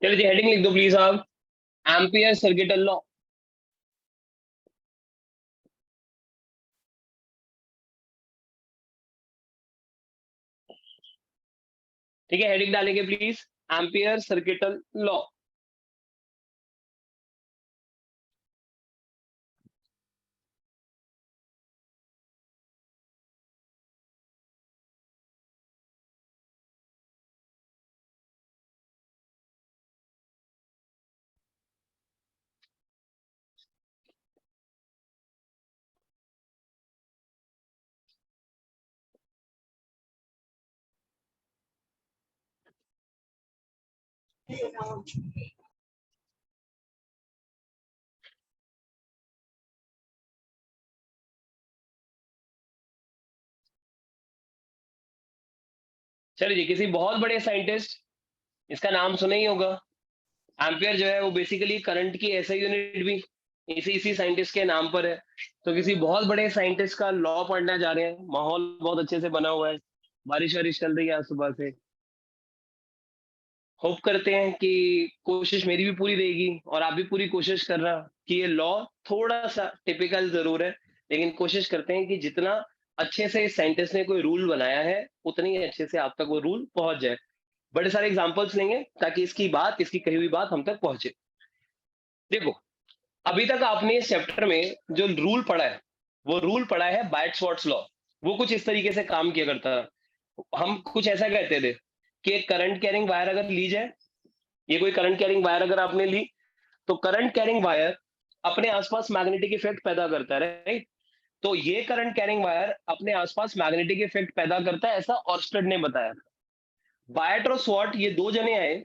चलिए जी, हेडिंग लिख दो प्लीज आप। Ampere circuital law. ठीक है, हेडिंग डालेंगे प्लीज। Ampere circuital law. चलिए जी, किसी बहुत बड़े साइंटिस्ट, इसका नाम सुना ही होगा। एम्पियर जो है वो बेसिकली करंट की ऐसा यूनिट भी इसी इसी साइंटिस्ट के नाम पर है। तो किसी बहुत बड़े साइंटिस्ट का लॉ पढ़ने जा रहे हैं। माहौल बहुत अच्छे से बना हुआ है, बारिश वारिश चल रही है आज सुबह से। होप करते हैं कि कोशिश मेरी भी पूरी रहेगी और आप भी पूरी कोशिश करना कि ये लॉ थोड़ा सा टिपिकल जरूर है, लेकिन कोशिश करते हैं कि जितना अच्छे से साइंटिस्ट ने कोई रूल बनाया है उतनी ही अच्छे से आप तक वो रूल पहुंच जाए। बड़े सारे एग्जांपल्स लेंगे ताकि इसकी कही हुई बात हम तक पहुंचे। देखो, अभी तक आपने इस चैप्टर में जो रूल पढ़ा है वो रूल पढ़ा है बायट स्वॉर्ट्स लॉ। वो कुछ इस तरीके से काम किया करता था। हम कुछ ऐसा कहते थे कि एक करंट कैरिंग वायर अगर ली जाए, ये कोई करंट कैरिंग वायर अगर आपने ली, तो करंट कैरिंग वायर अपने आसपास मैग्नेटिक इफेक्ट पैदा करता है, राइट। तो ये करंट कैरिंग वायर अपने आसपास मैग्नेटिक इफेक्ट पैदा करता है, ऐसा ऑर्स्टेड ने बताया। बायट और स्वॉट ये दो जने आए,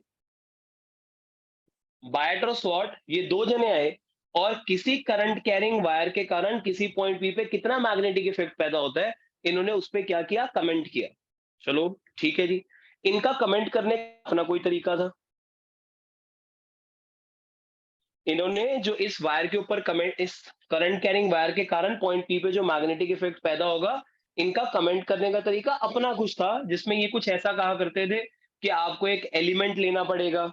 बायट और स्वॉट ये दो जने आए और किसी करंट कैरिंग वायर के कारण किसी पॉइंट पी पे कितना मैग्नेटिक इफेक्ट पैदा होता है, इन्होंने उस पे क्या किया, कमेंट किया। चलो ठीक है जी, इनका कमेंट करने का अपना कोई तरीका था। इन्होंने जो इस वायर के ऊपर कमेंट, इस करंट कैरिंग वायर के कारण पॉइंट पी पे जो मैग्नेटिक इफेक्ट पैदा होगा, इनका कमेंट करने का तरीका अपना कुछ था, जिसमें ये कुछ ऐसा कहा करते थे कि आपको एक एलिमेंट लेना पड़ेगा।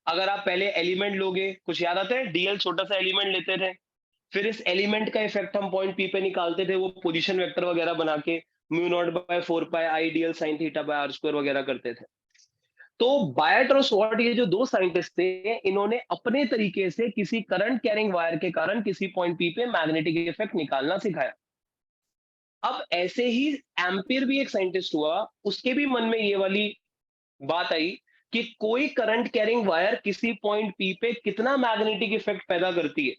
अगर आप पहले एलिमेंट लोगे, कुछ याद आता है, डीएल छोटा सा एलिमेंट लेते थे, फिर इस एलिमेंट का इफेक्ट हम पॉइंट पी पे निकालते थे, वो पोजीशन वेक्टर वगैरह बना के mu naught by 4 pi I DL sine theta by R square वगैरह करते थे। तो बायट और स्वॉट ये जो दो साइंटिस्ट थे, इन्होंने अपने तरीके से किसी करंट कैरिंग वायर के कारण किसी पॉइंट पी पे मैग्नेटिक इफेक्ट निकालना सिखाया। अब ऐसे ही एम्पियर भी एक साइंटिस्ट हुआ, उसके भी मन में ये वाली बात आई कि कोई करंट कैरिंग वायर किसी पॉइंट पी पे कितना मैग्नेटिक इफेक्ट पैदा करती है।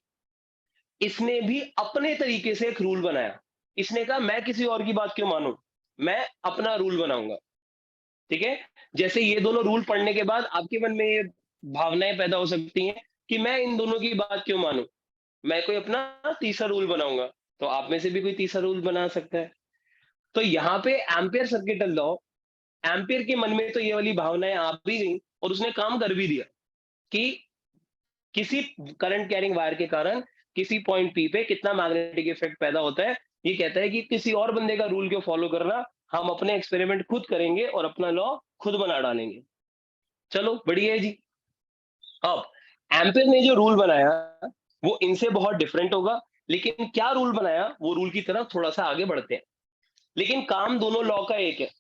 इसने भी अपने तरीके से एक रूल बनाया। इसने कहा मैं किसी और की बात क्यों मानूं, मैं अपना रूल बनाऊंगा। ठीक है। जैसे ये दोनों रूल पढ़ने के बाद आपके मन में ये भावनाएं पैदा हो सकती हैं कि मैं इन दोनों की बात क्यों मानूं, मैं कोई अपना तीसरा रूल बनाऊंगा। तो आप में से भी कोई तीसरा रूल बना सकता है। तो यहाँ पे एम्पियर सर्किटल लॉ, एम्पियर के मन में तो ये वाली भावनाएं आ भी गई और उसने काम कर भी दिया कि किसी करंट कैरिंग वायर के कारण किसी पॉइंट पी पे कितना मैग्नेटिक इफेक्ट पैदा होता है। ये कहता है कि किसी और बंदे का रूल क्यों फॉलो करना, हम अपने एक्सपेरिमेंट खुद करेंगे और अपना लॉ खुद बना डालेंगे। चलो बढ़िया है जी। अब एम्पियर ने जो रूल बनाया वो इनसे बहुत डिफरेंट होगा, लेकिन क्या रूल बनाया वो रूल की तरफ थोड़ा सा आगे बढ़ते हैं। लेकिन काम दोनों लॉ का एक है।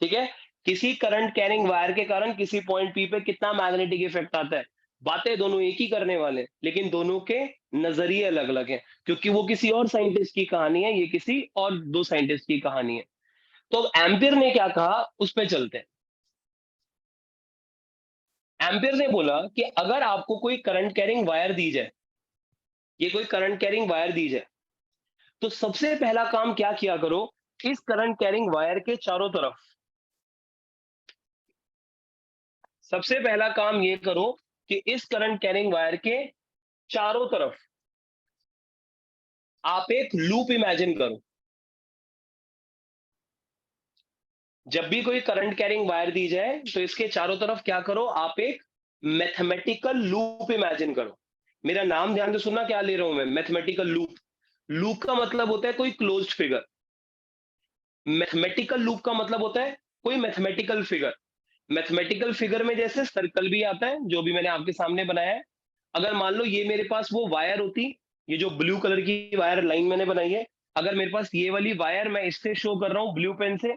ठीक है। किसी करंट कैरिंग वायर के कारण किसी पॉइंट पी पे कितना मैग्नेटिक इफेक्ट आता है, बातें दोनों एक ही करने वाले, लेकिन दोनों के नजरिए अलग अलग हैं, क्योंकि वो किसी और साइंटिस्ट की कहानी है, ये किसी और दो साइंटिस्ट की कहानी है। तो अब एम्पियर ने क्या कहा उस पर चलते हैं। एम्पियर ने बोला कि अगर आपको कोई करंट कैरिंग वायर दी जाए, ये कोई करंट कैरिंग वायर दी जाए, तो सबसे पहला काम क्या किया करो, इस करंट कैरिंग वायर के चारों तरफ, सबसे पहला काम ये करो कि इस करंट कैरिंग वायर के चारों तरफ आप एक लूप इमेजिन करो। जब भी कोई करंट कैरिंग वायर दी जाए तो इसके चारों तरफ क्या करो, आप एक मैथमेटिकल लूप इमेजिन करो। मेरा नाम ध्यान से सुनना, क्या ले रहा हूं मैं, मैथमेटिकल लूप। लूप का मतलब होता है कोई क्लोज्ड फिगर। मैथमेटिकल लूप का मतलब होता है कोई मैथमेटिकल फिगर। मैथमेटिकल फिगर में जैसे सर्कल भी आता है, जो भी मैंने आपके सामने बनाया है। अगर मान लो ये मेरे पास वो वायर होती, ये जो ब्लू कलर की वायर लाइन मैंने बनाई है, अगर मेरे पास ये वाली वायर मैं इससे शो कर रहा हूँ ब्लू पेन से,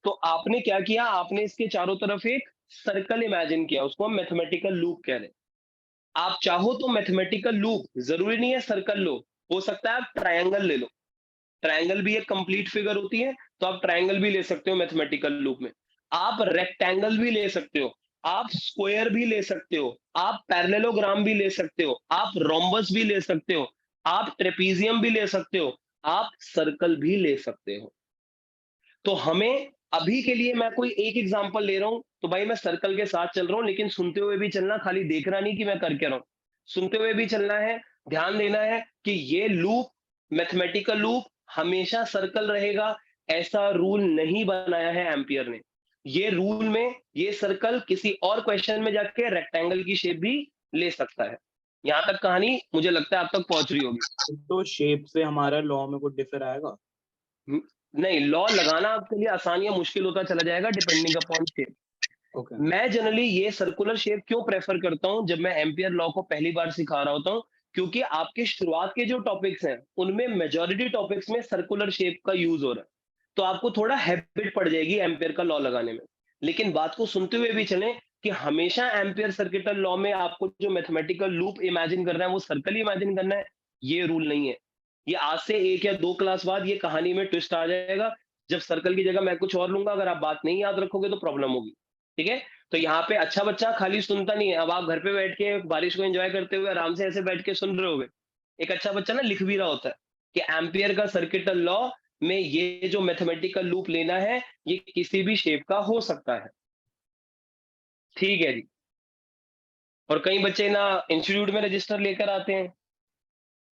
तो आपने क्या किया, आपने इसके चारों तरफ एक सर्कल इमेजिन किया, उसको हम मैथमेटिकल लूप कह रहे हैं। आप चाहो तो मैथमेटिकल लूप, जरूरी नहीं है सर्कल लो, हो सकता है आप ट्रायंगल ले लो। ट्रायंगल भी एक कंप्लीट फिगर होती है, तो आप ट्रायंगल भी ले सकते हो मैथमेटिकल लूप में। आप रेक्टेंगल भी ले सकते हो, आप स्क्वायर भी ले सकते हो, आप पैरेललोग्राम भी ले सकते हो, आप रोम्बस भी ले सकते हो, आप ट्रेपीजियम भी ले सकते हो, आप सर्कल भी ले सकते हो। तो हमें अभी के लिए मैं कोई एक एग्जांपल ले रहा हूं, तो भाई मैं सर्कल के साथ चल रहा हूं, लेकिन सुनते हुए भी चलना, खाली देखना नहीं कि मैं कर क्या रहा हूं। सुनते हुए भी चलना है, ध्यान देना है कि ये लूप, मैथमेटिकल लूप हमेशा सर्कल रहेगा, ऐसा रूल नहीं बनाया है एम्पियर ने। ये रूल में ये सर्कल किसी और क्वेश्चन में जाके रेक्टेंगल की शेप भी ले सकता है। यहां तक कहानी मुझे लगता है आप तक पहुंच रही होगी। तो शेप से हमारा लॉ में कुछ डिफर आएगा? हम्म, नहीं, लॉ लगाना आपके लिए आसान या मुश्किल होता चला जाएगा डिपेंडिंग अपॉन शेप। ओके। मैं जनरली ये सर्कुलर शेप क्यों प्रेफर करता हूं जब मैं एम्पियर लॉ को पहली बार सिखा रहा होता हूं, क्योंकि आपके शुरुआत के जो टॉपिक्स हैं उनमें मेजॉरिटी टॉपिक्स में सर्कुलर शेप का यूज हो रहा है। तो आपको थोड़ा हैबिट पड़ जाएगी एम्पियर का लॉ लगाने में। लेकिन बात को सुनते हुए भी चलें कि हमेशा एम्पियर सर्किटल लॉ में आपको जो मैथमेटिकल लूप इमेजिन करना है वो सर्कल ही इमेजिन करना है, ये रूल नहीं है। ये आज से एक या दो क्लास बाद ये कहानी में ट्विस्ट आ जाएगा। जब सर्कल की जगह मैं कुछ और लूंगा, अगर आप बात नहीं याद रखोगे तो प्रॉब्लम होगी। ठीक है। तो यहाँ पे अच्छा बच्चा खाली सुनता नहीं है, अब आप घर पे बैठ के बारिश को एंजॉय करते हुए आराम से ऐसे बैठ के सुन रहे होगे। एक अच्छा बच्चा ना लिख भी रहा होता है कि एम्पियर का सर्किटल लॉ में ये जो मैथमेटिकल लूप लेना है, ये किसी भी शेप का हो सकता है। ठीक है जी। और कई बच्चे ना इंस्टीट्यूट में रजिस्टर लेकर आते हैं,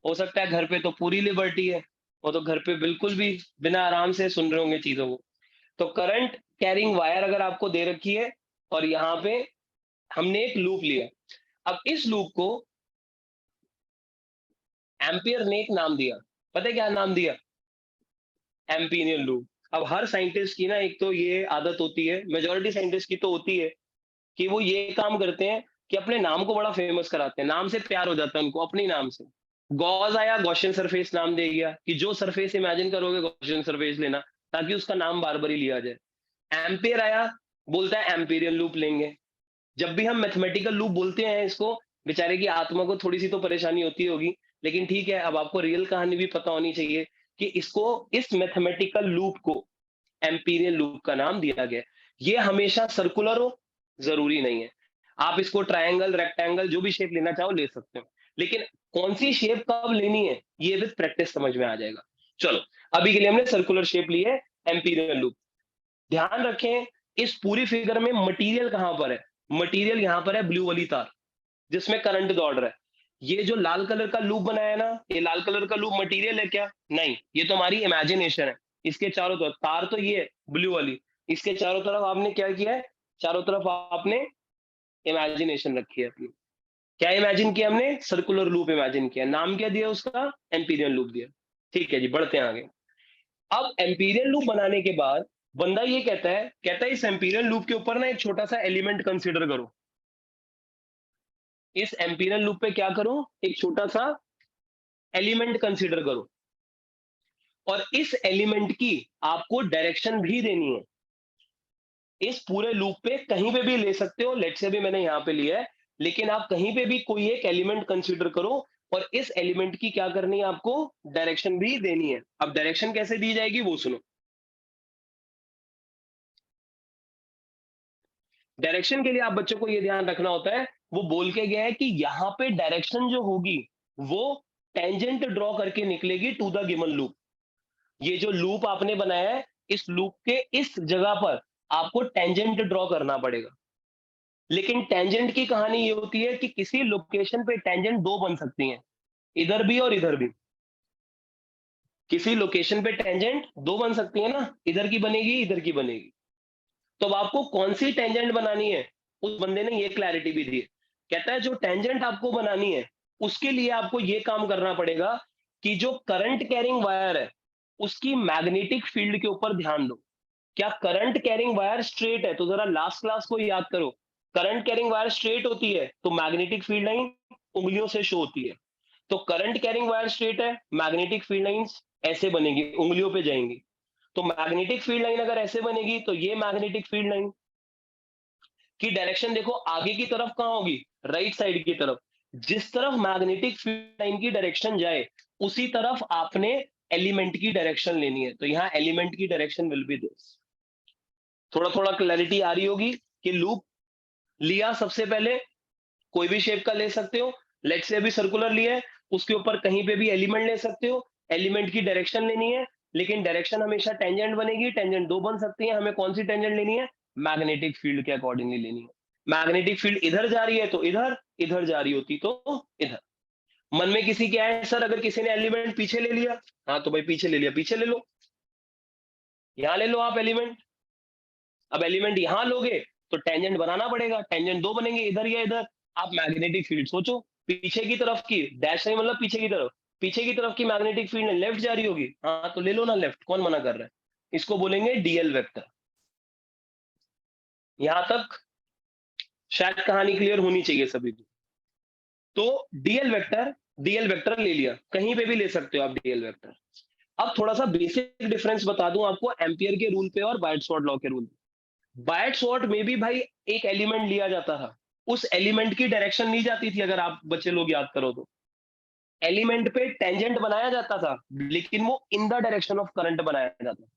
हो सकता है घर पे तो पूरी लिबर्टी है, वो तो घर पे बिल्कुल भी बिना आराम से सुन रहे होंगे चीजों को। तो करंट कैरिंग वायर अगर आपको दे रखी है और यहाँ पे हमने एक लूप लिया, अब इस लूप को एम्पियर ने एक नाम दिया। पता है क्या नाम दिया? Amperian loop. अब हर साइंटिस्ट की ना एक तो ये आदत होती है, मेजोरिटी साइंटिस्ट की तो होती है, कि वो ये काम करते हैं कि अपने नाम को बड़ा फेमस कराते हैं, नाम से प्यार हो जाता है उनको, अपने ही नाम से। गॉस आया, गॉसियन सरफेस नाम दे दिया कि जो सरफेस इमेजिन करोगे गॉसियन सरफेस लेना, ताकि उसका नाम बार बार ही लिया जाए। एम्पियर आया, बोलता है एम्पीरियन लूप लेंगे। जब भी हम मैथमेटिकल लूप बोलते हैं इसको, बेचारे की आत्मा को थोड़ी सी तो परेशानी होती होगी, लेकिन ठीक है, अब आपको रियल कहानी भी पता होनी चाहिए कि इसको, इस मैथमेटिकल लूप को एम्पीरियल लूप का नाम दिया गया। ये हमेशा सर्कुलर हो, जरूरी नहीं है। आप इसको ट्रायंगल, रेक्टेंगल, जो भी शेप लेना चाहो ले सकते हो, लेकिन कौन सी शेप कब लेनी है ये विद प्रैक्टिस समझ में आ जाएगा। चलो, अभी के लिए हमने सर्कुलर शेप ली है, एम्पीरियल लूप। ध्यान रखें, इस पूरी फिगर में मटेरियल कहां पर है? मटेरियल यहां पर है ब्लू वाली तार, जिसमें करंट दौड़ रहा है। ये जो लाल कलर का लूप बनाया है ना, ये लाल कलर का लूप मटेरियल है क्या? नहीं, ये तो हमारी इमेजिनेशन है। इसके चारों तरफ तार तो ये है ब्लू वाली, इसके चारों तरफ आपने क्या किया है? चारों तरफ आपने इमेजिनेशन रखी है अपनी। क्या इमेजिन किया हमने? सर्कुलर लूप इमेजिन किया। नाम क्या दिया उसका? एम्पीरियल लूप दिया। ठीक है जी, बढ़ते हैं आगे। अब एम्पीरियल लूप बनाने के बाद बंदा ये कहता है इस एम्पीरियल लूप के ऊपर ना एक छोटा सा एलिमेंट कंसीडर करो। इस एम्पीरियल लूप पे क्या करो? एक छोटा सा एलिमेंट कंसीडर करो, और इस एलिमेंट की आपको डायरेक्शन भी देनी है। इस पूरे लूप पे कहीं पे भी ले सकते हो, लेट से भी मैंने यहां पे लिया है, लेकिन आप कहीं पे भी कोई एक एलिमेंट कंसीडर करो, और इस एलिमेंट की क्या करनी है आपको? डायरेक्शन भी देनी है। अब डायरेक्शन कैसे दी जाएगी वो सुनो। डायरेक्शन के लिए आप बच्चों को ये ध्यान रखना होता है, वो बोल के गया है कि यहाँ पे डायरेक्शन जो होगी वो टेंजेंट ड्रॉ करके निकलेगी टू द गिवन लूप। ये जो लूप आपने बनाया है, इस लूप के इस जगह पर आपको टेंजेंट ड्रॉ करना पड़ेगा। लेकिन टेंजेंट की कहानी ये होती है कि किसी लोकेशन पे टेंजेंट दो बन सकती हैं, इधर भी और इधर भी। किसी लोकेशन पे टेंजेंट दो बन सकती है ना, इधर की बनेगी, इधर की बनेगी। तो अब आपको कौन सी टेंजेंट बनानी है, उस बंदे ने ये क्लैरिटी भी दी है। कहता है जो टेंजेंट आपको बनानी है, उसके लिए आपको ये काम करना पड़ेगा कि जो करंट कैरिंग वायर है, उसकी मैग्नेटिक फील्ड के ऊपर ध्यान दो। क्या करंट कैरिंग वायर स्ट्रेट है? तो जरा लास्ट क्लास को याद करो। करंट कैरिंग वायर स्ट्रेट होती है तो मैग्नेटिक फील्ड लाइन उंगलियों से शो होती है। तो करंट कैरिंग वायर स्ट्रेट है, मैग्नेटिक फील्ड लाइंस ऐसे बनेगी, उंगलियों पे जाएंगी। तो मैग्नेटिक फील्ड लाइन अगर ऐसे बनेगी तो ये मैग्नेटिक फील्ड लाइन की डायरेक्शन देखो आगे की तरफ कहाँ होगी, राइट साइड की तरफ। जिस तरफ मैग्नेटिक फील्ड लाइन की डायरेक्शन जाए उसी तरफ आपने एलिमेंट की डायरेक्शन लेनी है। तो यहाँ एलिमेंट की डायरेक्शन विल बी दिस। थोड़ा थोड़ा क्लैरिटी आ रही होगी कि लूप लिया, सबसे पहले कोई भी शेप का ले सकते हो। लेट्स से अभी सर्कुलर लिया है, उसके ऊपर कहीं पे भी एलिमेंट ले सकते हो। एलिमेंट की डायरेक्शन लेनी है, लेकिन डायरेक्शन हमेशा टेंजेंट बनेगी। टेंजेंट दो बन सकती है, हमें कौन सी टेंजेंट लेनी है? मैग्नेटिक फील्ड के अकॉर्डिंगली लेनी है। मैग्नेटिक फील्ड इधर जा रही है तो इधर, इधर जा रही होती तो इधर। मन में किसी के आए सर अगर किसी ने एलिमेंट पीछे ले लिया, हाँ तो भाई पीछे ले लिया, पीछे ले लो, यहां ले लो आप एलिमेंट। अब एलिमेंट यहां लोगे तो टेंजेंट बनाना पड़ेगा, टेंजेंट दो बनेंगे, इधर या इधर। आप मैग्नेटिक फील्ड सोचो, पीछे की तरफ की डैश नहीं, मतलब पीछे की तरफ, पीछे की तरफ की मैग्नेटिक फील्ड लेफ्ट जा रही होगी, हाँ तो ले लो ना लेफ्ट, कौन मना कर रहा है? इसको बोलेंगे डीएल वेक्टर। यहां तक शायद कहानी क्लियर होनी चाहिए सभी को। तो डीएल वेक्टर ले लिया, कहीं पे भी ले सकते हो आप डीएल वेक्टर। अब थोड़ा सा बेसिक डिफरेंस बता दूं आपको एम्पियर के रूल पे और बायट-शॉर्ट लॉ के रूल पे। बायट शॉर्ट में भी भाई एक एलिमेंट लिया जाता था, उस एलिमेंट की डायरेक्शन ली जाती थी, अगर आप बच्चे लोग याद करो तो। एलिमेंट पे टेंजेंट बनाया जाता था, लेकिन वो in the direction of current बनाया जाता था।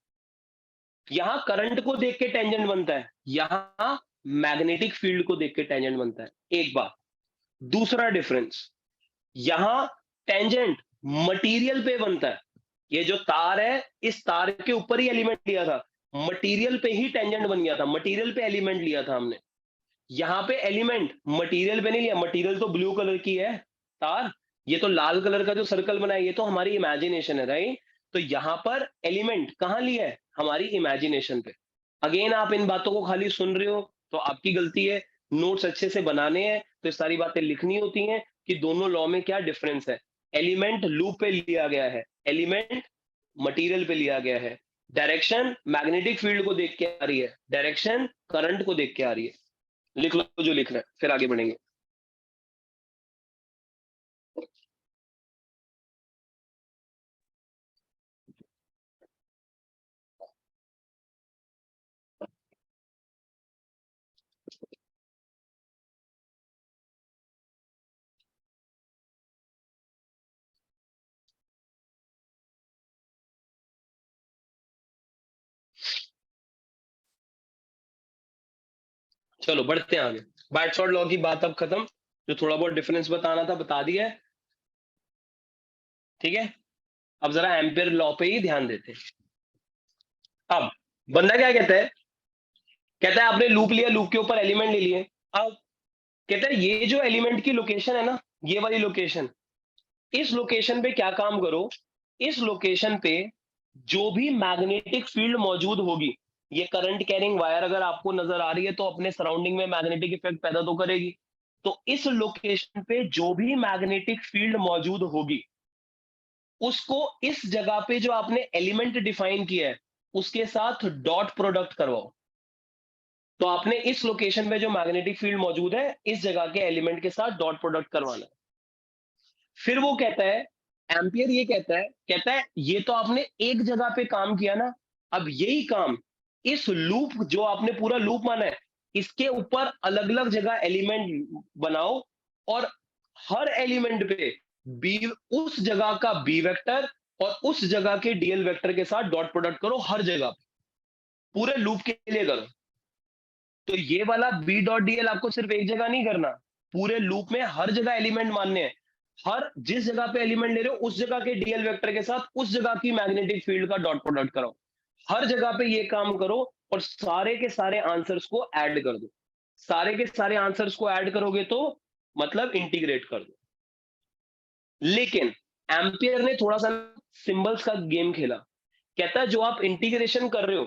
यहां करंट को देख के टेंजेंट बनता है, यहां मैग्नेटिक फील्ड को देख के टेंजेंट बनता है। एक बात। दूसरा डिफरेंस, यहां टेंजेंट मटेरियल पे बनता है। ये जो तार है, इस तार के ऊपर ही एलिमेंट लिया था, मटेरियल पे ही टेंजेंट बन गया था, मटेरियल पे एलिमेंट लिया था हमने। यहाँ पे एलिमेंट मटेरियल पे नहीं लिया, मटेरियल तो ब्लू कलर की है तार, ये तो लाल कलर का जो सर्कल बना है ये तो हमारी इमेजिनेशन है, राइट? तो यहाँ पर एलिमेंट कहाँ लिया है? हमारी इमेजिनेशन पे। अगेन आप इन बातों को खाली सुन रहे हो तो आपकी गलती है, नोट्स अच्छे से बनाने हैं तो ये सारी बातें लिखनी होती हैं कि दोनों लॉ में क्या डिफरेंस है। एलिमेंट लूप पे लिया गया है, एलिमेंट मटेरियल पे लिया गया है। डायरेक्शन मैग्नेटिक फील्ड को देख के आ रही है, डायरेक्शन करंट को देख के आ रही है। लिख लो जो लिखना है, फिर आगे बढ़ेंगे। चलो बढ़ते हैं आगे। बाइट शॉर्ट लॉ की बात अब खत्म, जो थोड़ा बहुत डिफरेंस बताना था बता दिया है, ठीक है। अब जरा एम्पियर लॉ पे ही ध्यान देते हैं। अब बंदा क्या कहता है? कहता है आपने लूप लिया, लूप के ऊपर एलिमेंट ले लिए। अब कहता है ये जो एलिमेंट की लोकेशन है ना, ये वाली लोकेशन, इस लोकेशन पे क्या काम करो, इस लोकेशन पे जो भी मैग्नेटिक फील्ड मौजूद होगी, ये करंट कैरिंग वायर अगर आपको नजर आ रही है तो अपने सराउंडिंग में मैग्नेटिक इफेक्ट पैदा तो करेगी। तो इस लोकेशन पे जो भी मैग्नेटिक फील्ड मौजूद होगी, उसको इस जगह पे जो आपने एलिमेंट डिफाइन किया है उसके साथ डॉट प्रोडक्ट करवाओ। तो आपने इस लोकेशन पे जो मैग्नेटिक फील्ड मौजूद है इस जगह के एलिमेंट के साथ डॉट प्रोडक्ट करवाना है। फिर वो कहता है, एम्पियर ये कहता है ये तो आपने एक जगह पे काम किया ना, अब यही काम इस लूप जो आपने पूरा लूप माना है इसके ऊपर अलग अलग जगह एलिमेंट बनाओ, और हर एलिमेंट पे बी, उस जगह का बी वेक्टर और उस जगह के डीएल वेक्टर के साथ डॉट प्रोडक्ट करो हर जगह पे, पूरे लूप के लिए करो। तो ये वाला बी डॉट डीएल आपको सिर्फ एक जगह नहीं करना, पूरे लूप में हर जगह एलिमेंट मानने हैं। हर जिस जगह पे एलिमेंट ले रहे हो उस जगह के डीएल वेक्टर के साथ उस जगह की मैग्नेटिक फील्ड का डॉट प्रोडक्ट करो। हर जगह पे ये काम करो और सारे के सारे आंसर्स को ऐड कर दो। सारे के सारे आंसर्स को ऐड करोगे तो मतलब इंटीग्रेट कर दो। लेकिन एम्पियर ने थोड़ा सा सिंबल्स का गेम खेला। कहता है जो आप इंटीग्रेशन कर रहे हो,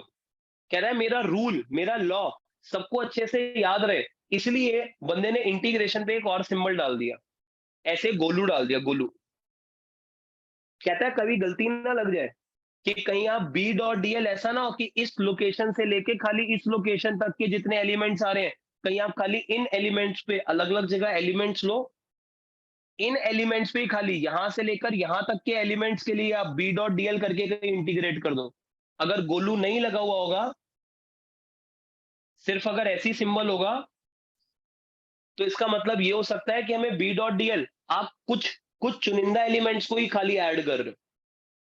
कह रहा है मेरा रूल, मेरा लॉ सबको अच्छे से याद रहे, इसलिए बंदे ने इंटीग्रेशन पे एक और सिंबल डाल दिया, ऐसे गोलू डाल दिया, गोलू। कहता है कभी गलती ना लग जाए कि कहीं आप बी डॉट डीएल ऐसा ना हो कि इस लोकेशन से लेके खाली इस लोकेशन तक के जितने एलिमेंट्स आ रहे हैं, कहीं आप खाली इन एलिमेंट्स पे अलग अलग जगह एलिमेंट्स लो, इन एलिमेंट्स पे ही खाली यहां से लेकर यहां तक के एलिमेंट्स के लिए आप बी डॉट डीएल करके कहीं इंटीग्रेट कर दो। अगर गोलू नहीं लगा हुआ होगा, सिर्फ अगर ऐसी सिंबल होगा, तो इसका मतलब ये हो सकता है कि हमें बी डॉट डीएल, आप कुछ कुछ चुनिंदा एलिमेंट्स को ही खाली ऐड कर रहे हो।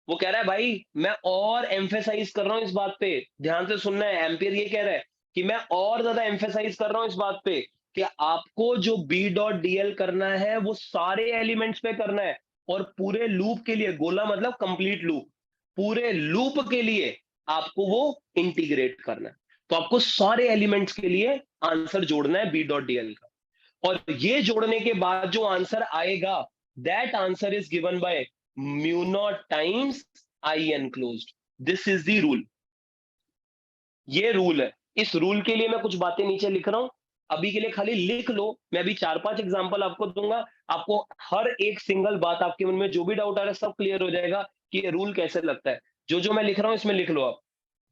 वो कह रहा है भाई मैं और एम्फेसाइज कर रहा हूं इस बात पे, ध्यान से सुनना है, एम्पियर ये कह रहा है कि मैं और ज्यादा एम्फेसाइज कर रहा हूं इस बात पे कि आपको जो बी डॉट डीएल करना है वो सारे एलिमेंट्स पे करना है, और पूरे लूप के लिए, गोला मतलब कंप्लीट लूप, पूरे लूप के लिए आपको वो इंटीग्रेट करना है। तो आपको सारे एलिमेंट्स के लिए आंसर जोड़ना है बी डॉट डीएल का, और ये जोड़ने के बाद जो आंसर आएगा, that answer is given by mu naught times I enclosed. This is the rule. ये रूल है। इस रूल के लिए मैं कुछ बातें नीचे लिख रहा हूं, अभी के लिए खाली लिख लो। मैं अभी 4-5 एग्जांपल आपको दूंगा, आपको हर एक सिंगल बात, आपके मन में जो भी डाउट आ रहा है सब क्लियर हो जाएगा कि ये रूल कैसे लगता है। जो जो मैं लिख रहा हूं इसमें लिख लो आप।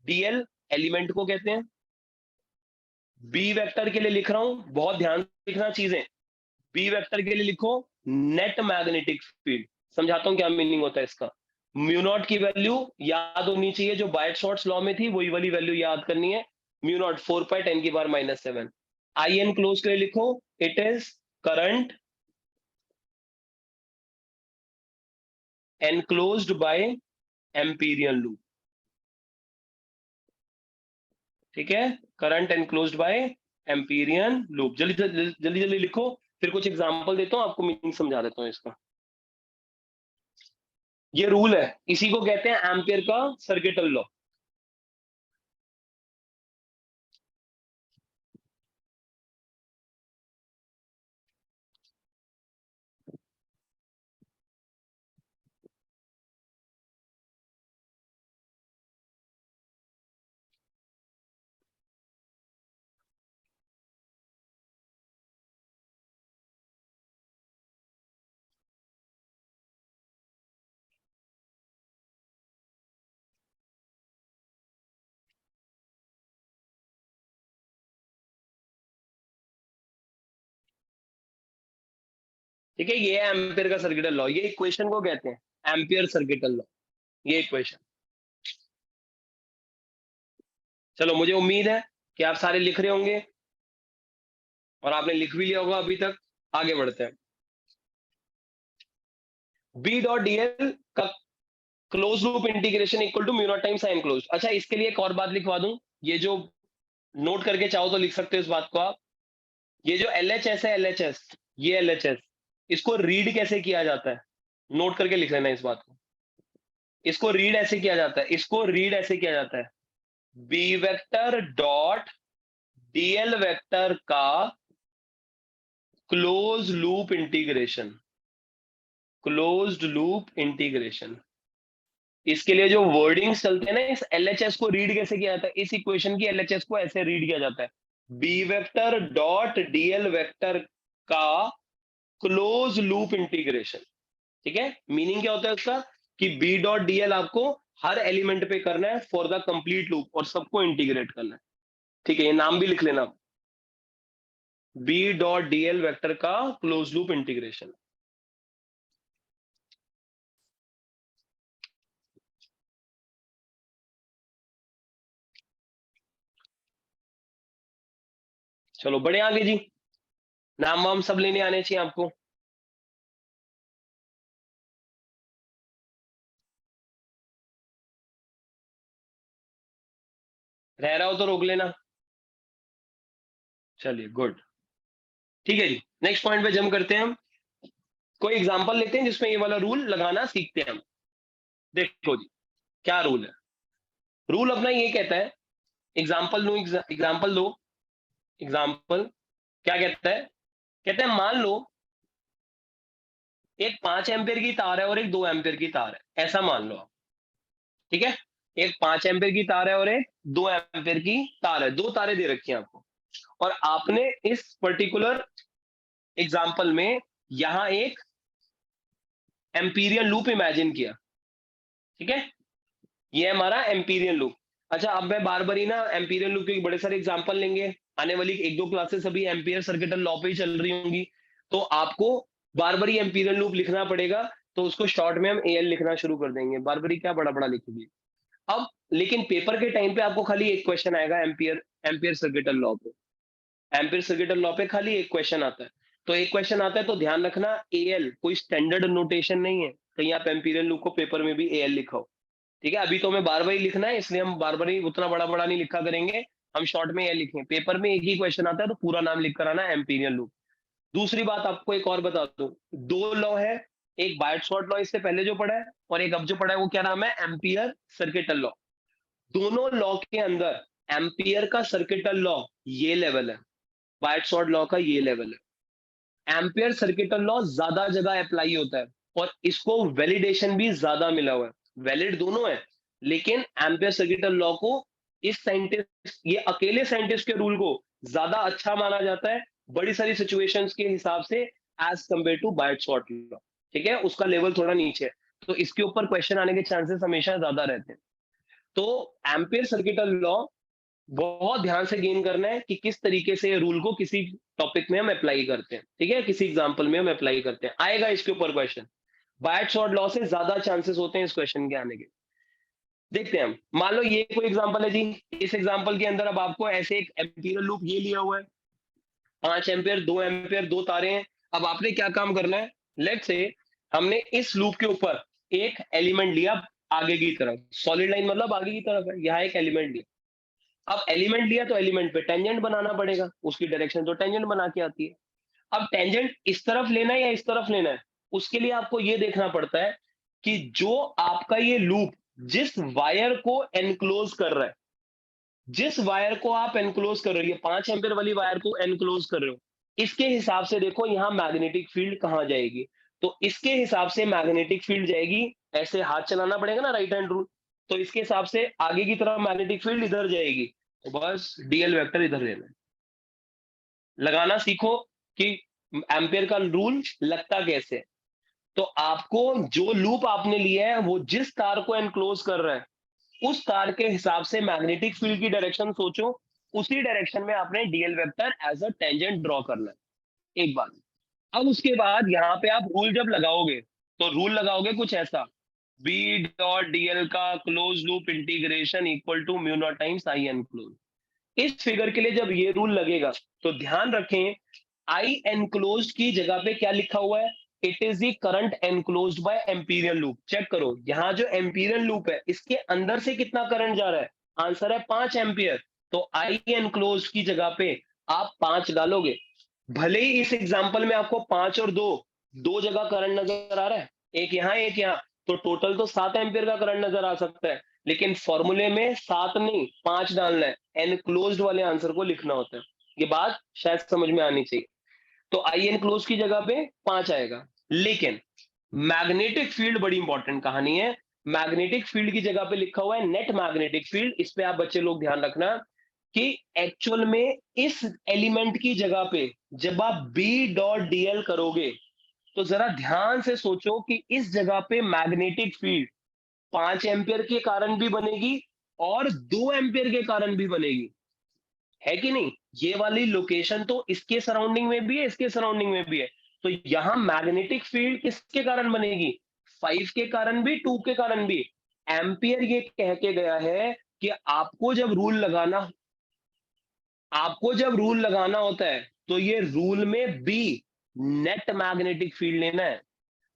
डीएल एलिमेंट को कहते हैं। बी वेक्टर के लिए लिख रहा हूं, बहुत ध्यान से लिखना चीजें। बी वेक्टर के लिए लिखो नेट मैग्नेटिक फील्ड। समझाता हूं क्या मीनिंग होता है इसका। म्यू नॉट की वैल्यू याद होनी चाहिए, जो बायट शॉर्ट्स लॉ में थी वही वाली वैल्यू याद करनी है। Mu naught 4 pi 10⁻⁻⁷। I enclose के लिए लिखो it is current enclosed by Amperian loop. ठीक है, current enclosed by Amperian loop. जल्दी जल्दी जल्दी जल्दी लिखो, फिर कुछ एग्जांपल देता हूं, आपको मीनिंग समझा देता हूं इसका। ये रूल है, इसी को कहते हैं एम्पियर का सर्किटल लॉ। ठीक है, ये है एम्पियर का सर्किटल लॉ। ये इक्वेशन को कहते हैं एम्पियर सर्किटल लॉ, ये इक्वेशन। चलो, मुझे उम्मीद है कि आप सारे लिख रहे होंगे और आपने लिख भी लिया होगा अभी तक। आगे बढ़ते हैं। बी डॉट डीएल का close loop integration equal to mu naught times I enclosed. अच्छा, इसके लिए एक और बात लिखवा दूं, ये जो नोट करके चाहो तो लिख सकते हो इस बात को आप। ये जो एलएचएस है, एलएचएस, ये एलएचएस, इसको रीड कैसे किया जाता है, नोट करके लिख लेना इस बात को। इसको रीड ऐसे किया जाता है, इसको रीड ऐसे किया जाता है, B vector dot DL vector का close loop integration, closed loop integration. इसके लिए जो वर्डिंग्स चलते हैं ना, इस एलएचएस को रीड कैसे किया जाता है, इस इक्वेशन की एलएचएस को ऐसे रीड किया जाता है, B vector dot DL vector का क्लोज लूप इंटीग्रेशन। ठीक है, मीनिंग क्या होता है उसका कि बी डॉट डीएल आपको हर एलिमेंट पे करना है फॉर द कंप्लीट लूप, और सबको इंटीग्रेट करना है। ठीक है, ये नाम भी लिख लेना, बी डॉट डीएल वेक्टर का क्लोज लूप इंटीग्रेशन। चलो बड़े आगे जी, नाम वाम सब लेने आने चाहिए आपको। रह रहा हो तो रोक लेना। चलिए गुड, ठीक है जी, नेक्स्ट पॉइंट पे जंप करते हैं हम। कोई एग्जांपल लेते हैं जिसमें ये वाला रूल लगाना सीखते हैं हम। देखो जी, क्या रूल है। रूल अपना ये कहता है, एग्जांपल लो, एग्जांपल दो, एग्जांपल क्या कहता है, कहते हैं मान लो एक 5 एम्पीयर की तार है और एक 2 एम्पीयर की तार है, ऐसा मान लो आप, ठीक है? एक 5 एम्पीयर की तार है और एक 2 एम्पीयर की तार है, 2 तारें दे रखी हैं आपको और आपने इस पर्टिकुलर एग्जांपल में यहां एक एम्पीरियल लूप इमेजिन किया, ठीक है? ये हमारा एम्पीरियल लूप। अच्छा, अब मैं बार बार ही ना एम्पीरियल लूप के बड़े सारे एग्जांपल लेंगे, आने वाली 1-2 क्लासेस अभी एम्पियर सर्किटल लॉ पे ही चल रही होंगी, तो आपको बार बार ही एम्पीरियल लूप लिखना पड़ेगा, तो उसको शॉर्ट में हम एएल लिखना शुरू कर देंगे, बार बार ही क्या बड़ा बड़ा लिखेंगे। अब लेकिन पेपर के टाइम पे आपको खाली एक क्वेश्चन आएगा एम्पियर एम्पियर सर्किटल लॉ पे, एम्पियर सर्किटल लॉ पे खाली एक क्वेश्चन आता है। तो एक क्वेश्चन आता है तो ध्यान रखना, एएल कोई स्टैंडर्ड नोटेशन नहीं है, कहीं आप एम्पीरियल लूप को पेपर में भी एएल लिखो, ठीक है? अभी तो हमें बार बार ही लिखना है, इसलिए हम बार बार ही उतना बड़ा बड़ा नहीं लिखा करेंगे, हम शॉर्ट में एएल लिखेंगे। पेपर में एक ही क्वेश्चन आता है तो पूरा नाम लिख कर आना एम्पीरियल लूप। दूसरी बात आपको एक और बता दूं, दो लॉ है, एक बायट शॉर्ट लॉ इससे पहले जो पढ़ा है और एक अब जो पढ़ा है वो क्या नाम है, एम्पियर सर्किटल लॉ। दोनों लॉ के अंदर एम्पियर का सर्किटल लॉ ये लेवल है, बायट शॉर्ट लॉ का ये लेवल है। एम्पियर सर्किटल लॉ ज्यादा जगह अप्लाई होता है और इसको वैलिडेशन भी ज्यादा मिला हुआ है, वैलिड दोनों है, लेकिन एम्पियर सर्किटल लॉ को इस साइंटिस्ट, ये अकेले साइंटिस्ट के रूल को ज्यादा अच्छा माना जाता है बड़ी सारी सिचुएशंस के हिसाब से as compare to Biot Savart law, ठीक है? उसका लेवल थोड़ा नीचे है, तो इसके ऊपर क्वेश्चन आने के चांसेस हमेशा ज्यादा रहते हैं। तो एम्पियर सर्किटल लॉ बहुत ध्यान से गेन करना है कि किस तरीके से ये रूल को किसी टॉपिक में हम अप्लाई करते हैं, ठीक है? किसी एग्जांपल में हम अप्लाई करते हैं, आएगा इसके ऊपर क्वेश्चन। बायट शॉर्ट लॉ से ज्यादा चांसेस होते हैं इस क्वेश्चन के आने के। देखते हैं हम, मान लो ये कोई एग्जांपल है जी, इस एग्जांपल के अंदर अब आपको ऐसे एक एम्पीरियल लूप ये लिया हुआ है, 5 एम्पीयर 2 एम्पीयर 2 तारे हैं। अब आपने क्या काम करना है, लेट्स से हमने इस लूप के ऊपर एक एलिमेंट लिया आगे की तरफ, सॉलिड लाइन मतलब आगे की तरफ है, यहाँ एक एलिमेंट लिया। अब एलिमेंट लिया तो एलिमेंट पे टेंजेंट बनाना पड़ेगा, उसकी डायरेक्शन तो टेंजेंट बना के आती है। अब टेंजेंट इस तरफ लेना है या इस तरफ लेना है, उसके लिए आपको ये देखना पड़ता है कि जो आपका ये लूप जिस वायर को एनक्लोज कर रहा है, जिस वायर को आप एनक्लोज कर रहे हो, ये 5 एम्पीयर वाली वायर को एनक्लोज कर रहे हो, इसके हिसाब से देखो यहाँ मैग्नेटिक फील्ड कहाँ जाएगी। तो इसके हिसाब से मैग्नेटिक फील्ड जाएगी, ऐसे हाथ चलाना पड़ेगा ना राइट हैंड रूल, तो इसके हिसाब से आगे की तरफ मैग्नेटिक फील्ड इधर जाएगी, तो बस डीएल वेक्टर इधर लेना है। लगाना सीखो कि एम्पियर का रूल लगता कैसे है। तो आपको जो लूप आपने लिया है वो जिस तार को एनक्लोज कर रहा है उस तार के हिसाब से मैग्नेटिक फील्ड की डायरेक्शन सोचो, उसी डायरेक्शन में आपने DL vector as a tangent draw करना है, एक बात। अब उसके बाद यहाँ पे आप रूल जब लगाओगे तो रूल लगाओगे कुछ ऐसा, बी डॉट डीएल का close loop integration equal to mu naught times I enclose. इस फिगर के लिए जब ये रूल लगेगा तो ध्यान रखें, आई एनक्लोज्ड की जगह पे क्या लिखा हुआ है, it is the current enclosed by Amperian loop. Check करो यहाँ जो एम्पीरियल लूप है इसके अंदर से कितना करंट जा रहा है, आंसर है 5 एम्पियर। तो आई एनक्लोज्ड की जगह पे आप 5 डालोगे, भले ही इस एग्जांपल में आपको 5 और 2 दो जगह करंट नजर आ रहा है, एक यहाँ एक यहाँ, तो टोटल तो 7 एम्पियर का करंट नजर आ सकता है, लेकिन फॉर्मूले में 7 नहीं 5 डालना है, एनक्लोज्ड वाले आंसर को लिखना होता है। ये बात शायद समझ में आनी चाहिए। तो आई एनक्लोज की जगह पे 5 आएगा, लेकिन मैग्नेटिक फील्ड बड़ी इंपॉर्टेंट कहानी है। मैग्नेटिक फील्ड की जगह पे लिखा हुआ है नेट मैग्नेटिक फील्ड, इस पे आप बच्चे लोग ध्यान रखना कि एक्चुअल में इस एलिमेंट की जगह पे जब आप बी डॉट डीएल करोगे तो जरा ध्यान से सोचो कि इस जगह पे मैग्नेटिक फील्ड 5 एम्पियर के कारण भी बनेगी और 2 एम्पियर के कारण भी बनेगी, है कि नहीं? ये वाली लोकेशन तो इसके सराउंडिंग में भी है, इसके सराउंडिंग में भी है, तो यहां मैग्नेटिक फील्ड किसके कारण बनेगी, 5 के कारण भी 2 के कारण भी। एम्पियर ये कह के गया है कि आपको जब रूल लगाना होता है तो ये रूल में बी नेट मैग्नेटिक फील्ड लेना है।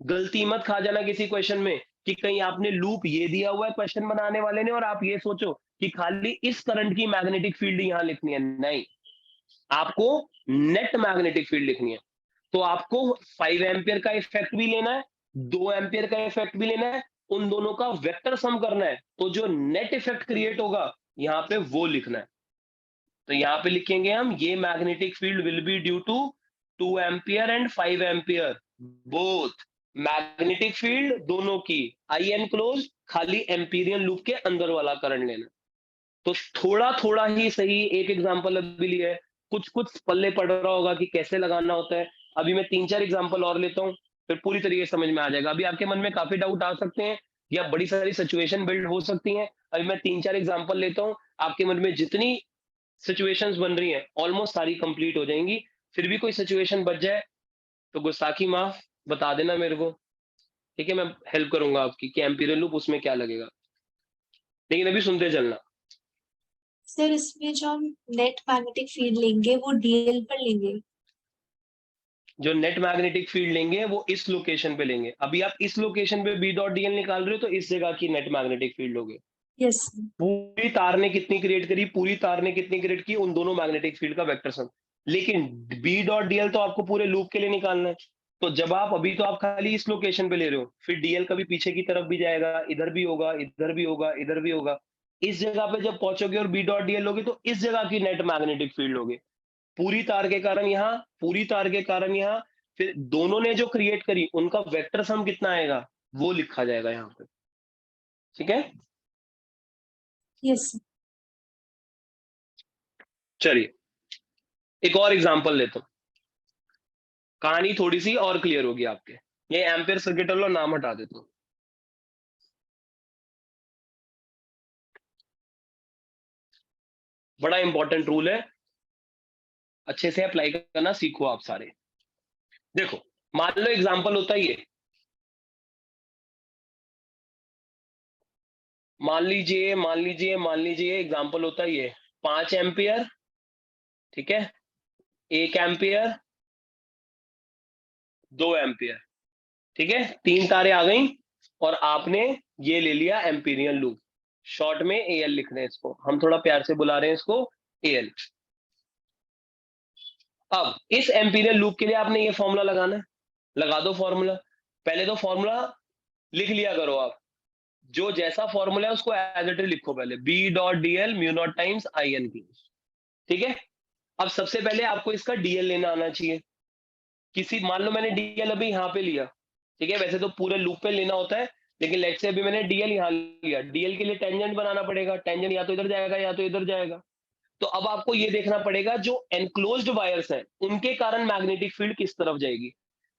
गलती मत खा जाना किसी क्वेश्चन में कि कहीं आपने लूप ये दिया हुआ है क्वेश्चन बनाने वाले ने और आप ये सोचो कि खाली इस करंट की मैग्नेटिक फील्ड यहां लिखनी है, नहीं, आपको नेट मैग्नेटिक फील्ड लिखनी है। तो आपको 5 एम्पियर का इफेक्ट भी लेना है, 2 एम्पियर का इफेक्ट भी लेना है, उन दोनों का वेक्टर सम करना है, तो जो नेट इफेक्ट क्रिएट होगा यहाँ पे वो लिखना है। तो यहाँ पे लिखेंगे हम, ये magnetic field will be due to 2 ampere and 5 ampere both, magnetic field दोनों की, आई एनक्लोज खाली एम्पीरियन लूप के अंदर वाला करंट लेना। तो थोड़ा थोड़ा ही सही एक एग्जांपल अभी लिया है, कुछ कुछ पल्ले पड़ रहा होगा कि कैसे लगाना होता है। अभी मैं 3-4 एग्जांपल और लेता हूँ, फिर पूरी तरीके से समझ में आ जाएगा। अभी आपके मन में काफी डाउट आ सकते हैं या बड़ी सारी सिचुएशन बिल्ड हो सकती हैं। अभी मैं 3-4 एग्जांपल लेता हूँ, आपके मन में जितनी सिचुएशंस बन रही हैं ऑलमोस्ट सारी कंप्लीट हो जाएंगी। फिर भी कोई सिचुएशन बच जाए तो गुस्ताखी माफ, बता देना मेरे को, ठीक है? मैं हेल्प करूंगा आपकी कि एम्पीरियल लूप उसमें क्या लगेगा, लेकिन अभी सुनते चलना। सर इसमें जो हम नेट मैग्नेटिक फील्ड लेंगे वो डीएल पर लेंगे। जो नेट मैग्नेटिक फील्ड लेंगे वो इस लोकेशन पे लेंगे। अभी आप इस लोकेशन पे बी डॉट डीएल निकाल रहे हो, तो इस जगह की नेट मैग्नेटिक फील्ड लोगे। यस। पूरी तार ने कितनी क्रिएट करी, पूरी तार ने कितनी क्रिएट की, उन दोनों मैग्नेटिक फील्ड का वेक्टर सम। लेकिन बी डॉट डीएल तो आपको पूरे लूप के लिए निकालना है। तो जब आप अभी तो आप खाली इस लोकेशन पे ले रहे हो, फिर डीएल कभी पीछे की तरफ भी जाएगा, इधर भी होगा, इधर भी होगा, इधर भी होगा। इस जगह पे जब पहुंचोगे और बी डॉट डीएल लोगे, तो इस जगह की नेट मैग्नेटिक फील्ड लोगे। पूरी तार के कारण यहाँ, पूरी तार के कारण यहाँ, फिर दोनों ने जो क्रिएट करी उनका वेक्टर सम कितना आएगा वो लिखा जाएगा यहाँ पे। ठीक है, यस। चलिए एक और एग्जांपल लेता हूँ, कहानी थोड़ी सी और क्लियर होगी आपके। ये एम्पियर सर्किट वाला नाम हटा देता हूँ। बड़ा इंपॉर्टेंट रूल है, अच्छे से अप्लाई करना सीखो आप सारे। देखो, मान लो एग्जांपल होता है ये, मान लीजिए एग्जांपल होता है ये 5 एम्पियर, ठीक है, 1 एम्पियर, 2 एम्पियर, ठीक है, 3 तारे आ गई और आपने ये ले लिया एम्पीरियन लूप। शॉर्ट में एएल लिख रहे हैं इसको, हम थोड़ा प्यार से बुला रहे हैं इसको एएल। अब इस एम्पीरियन लूप के लिए आपने ये फॉर्मूला लगाना है, लगा दो फॉर्मूला। पहले तो फॉर्मूला लिख लिया करो आप, जो जैसा फॉर्मूला है उसको एज इट इज लिखो पहले, B dot DL mu naught times I enclose, ठीक है। अब सबसे पहले आपको इसका डीएल लेना आना चाहिए। किसी, मान लो मैंने डीएल अभी यहाँ पे लिया, ठीक है, वैसे तो पूरे लूप पे लेना होता है, लेकिन लेट से अभी मैंने डीएल यहाँ लिया। डीएल के लिए टेंजेंट बनाना पड़ेगा, टेंजेंट या तो इधर जाएगा या तो इधर जाएगा। तो अब आपको ये देखना पड़ेगा जो एनक्लोज्ड वायर्स हैं उनके कारण मैग्नेटिक फील्ड किस तरफ जाएगी।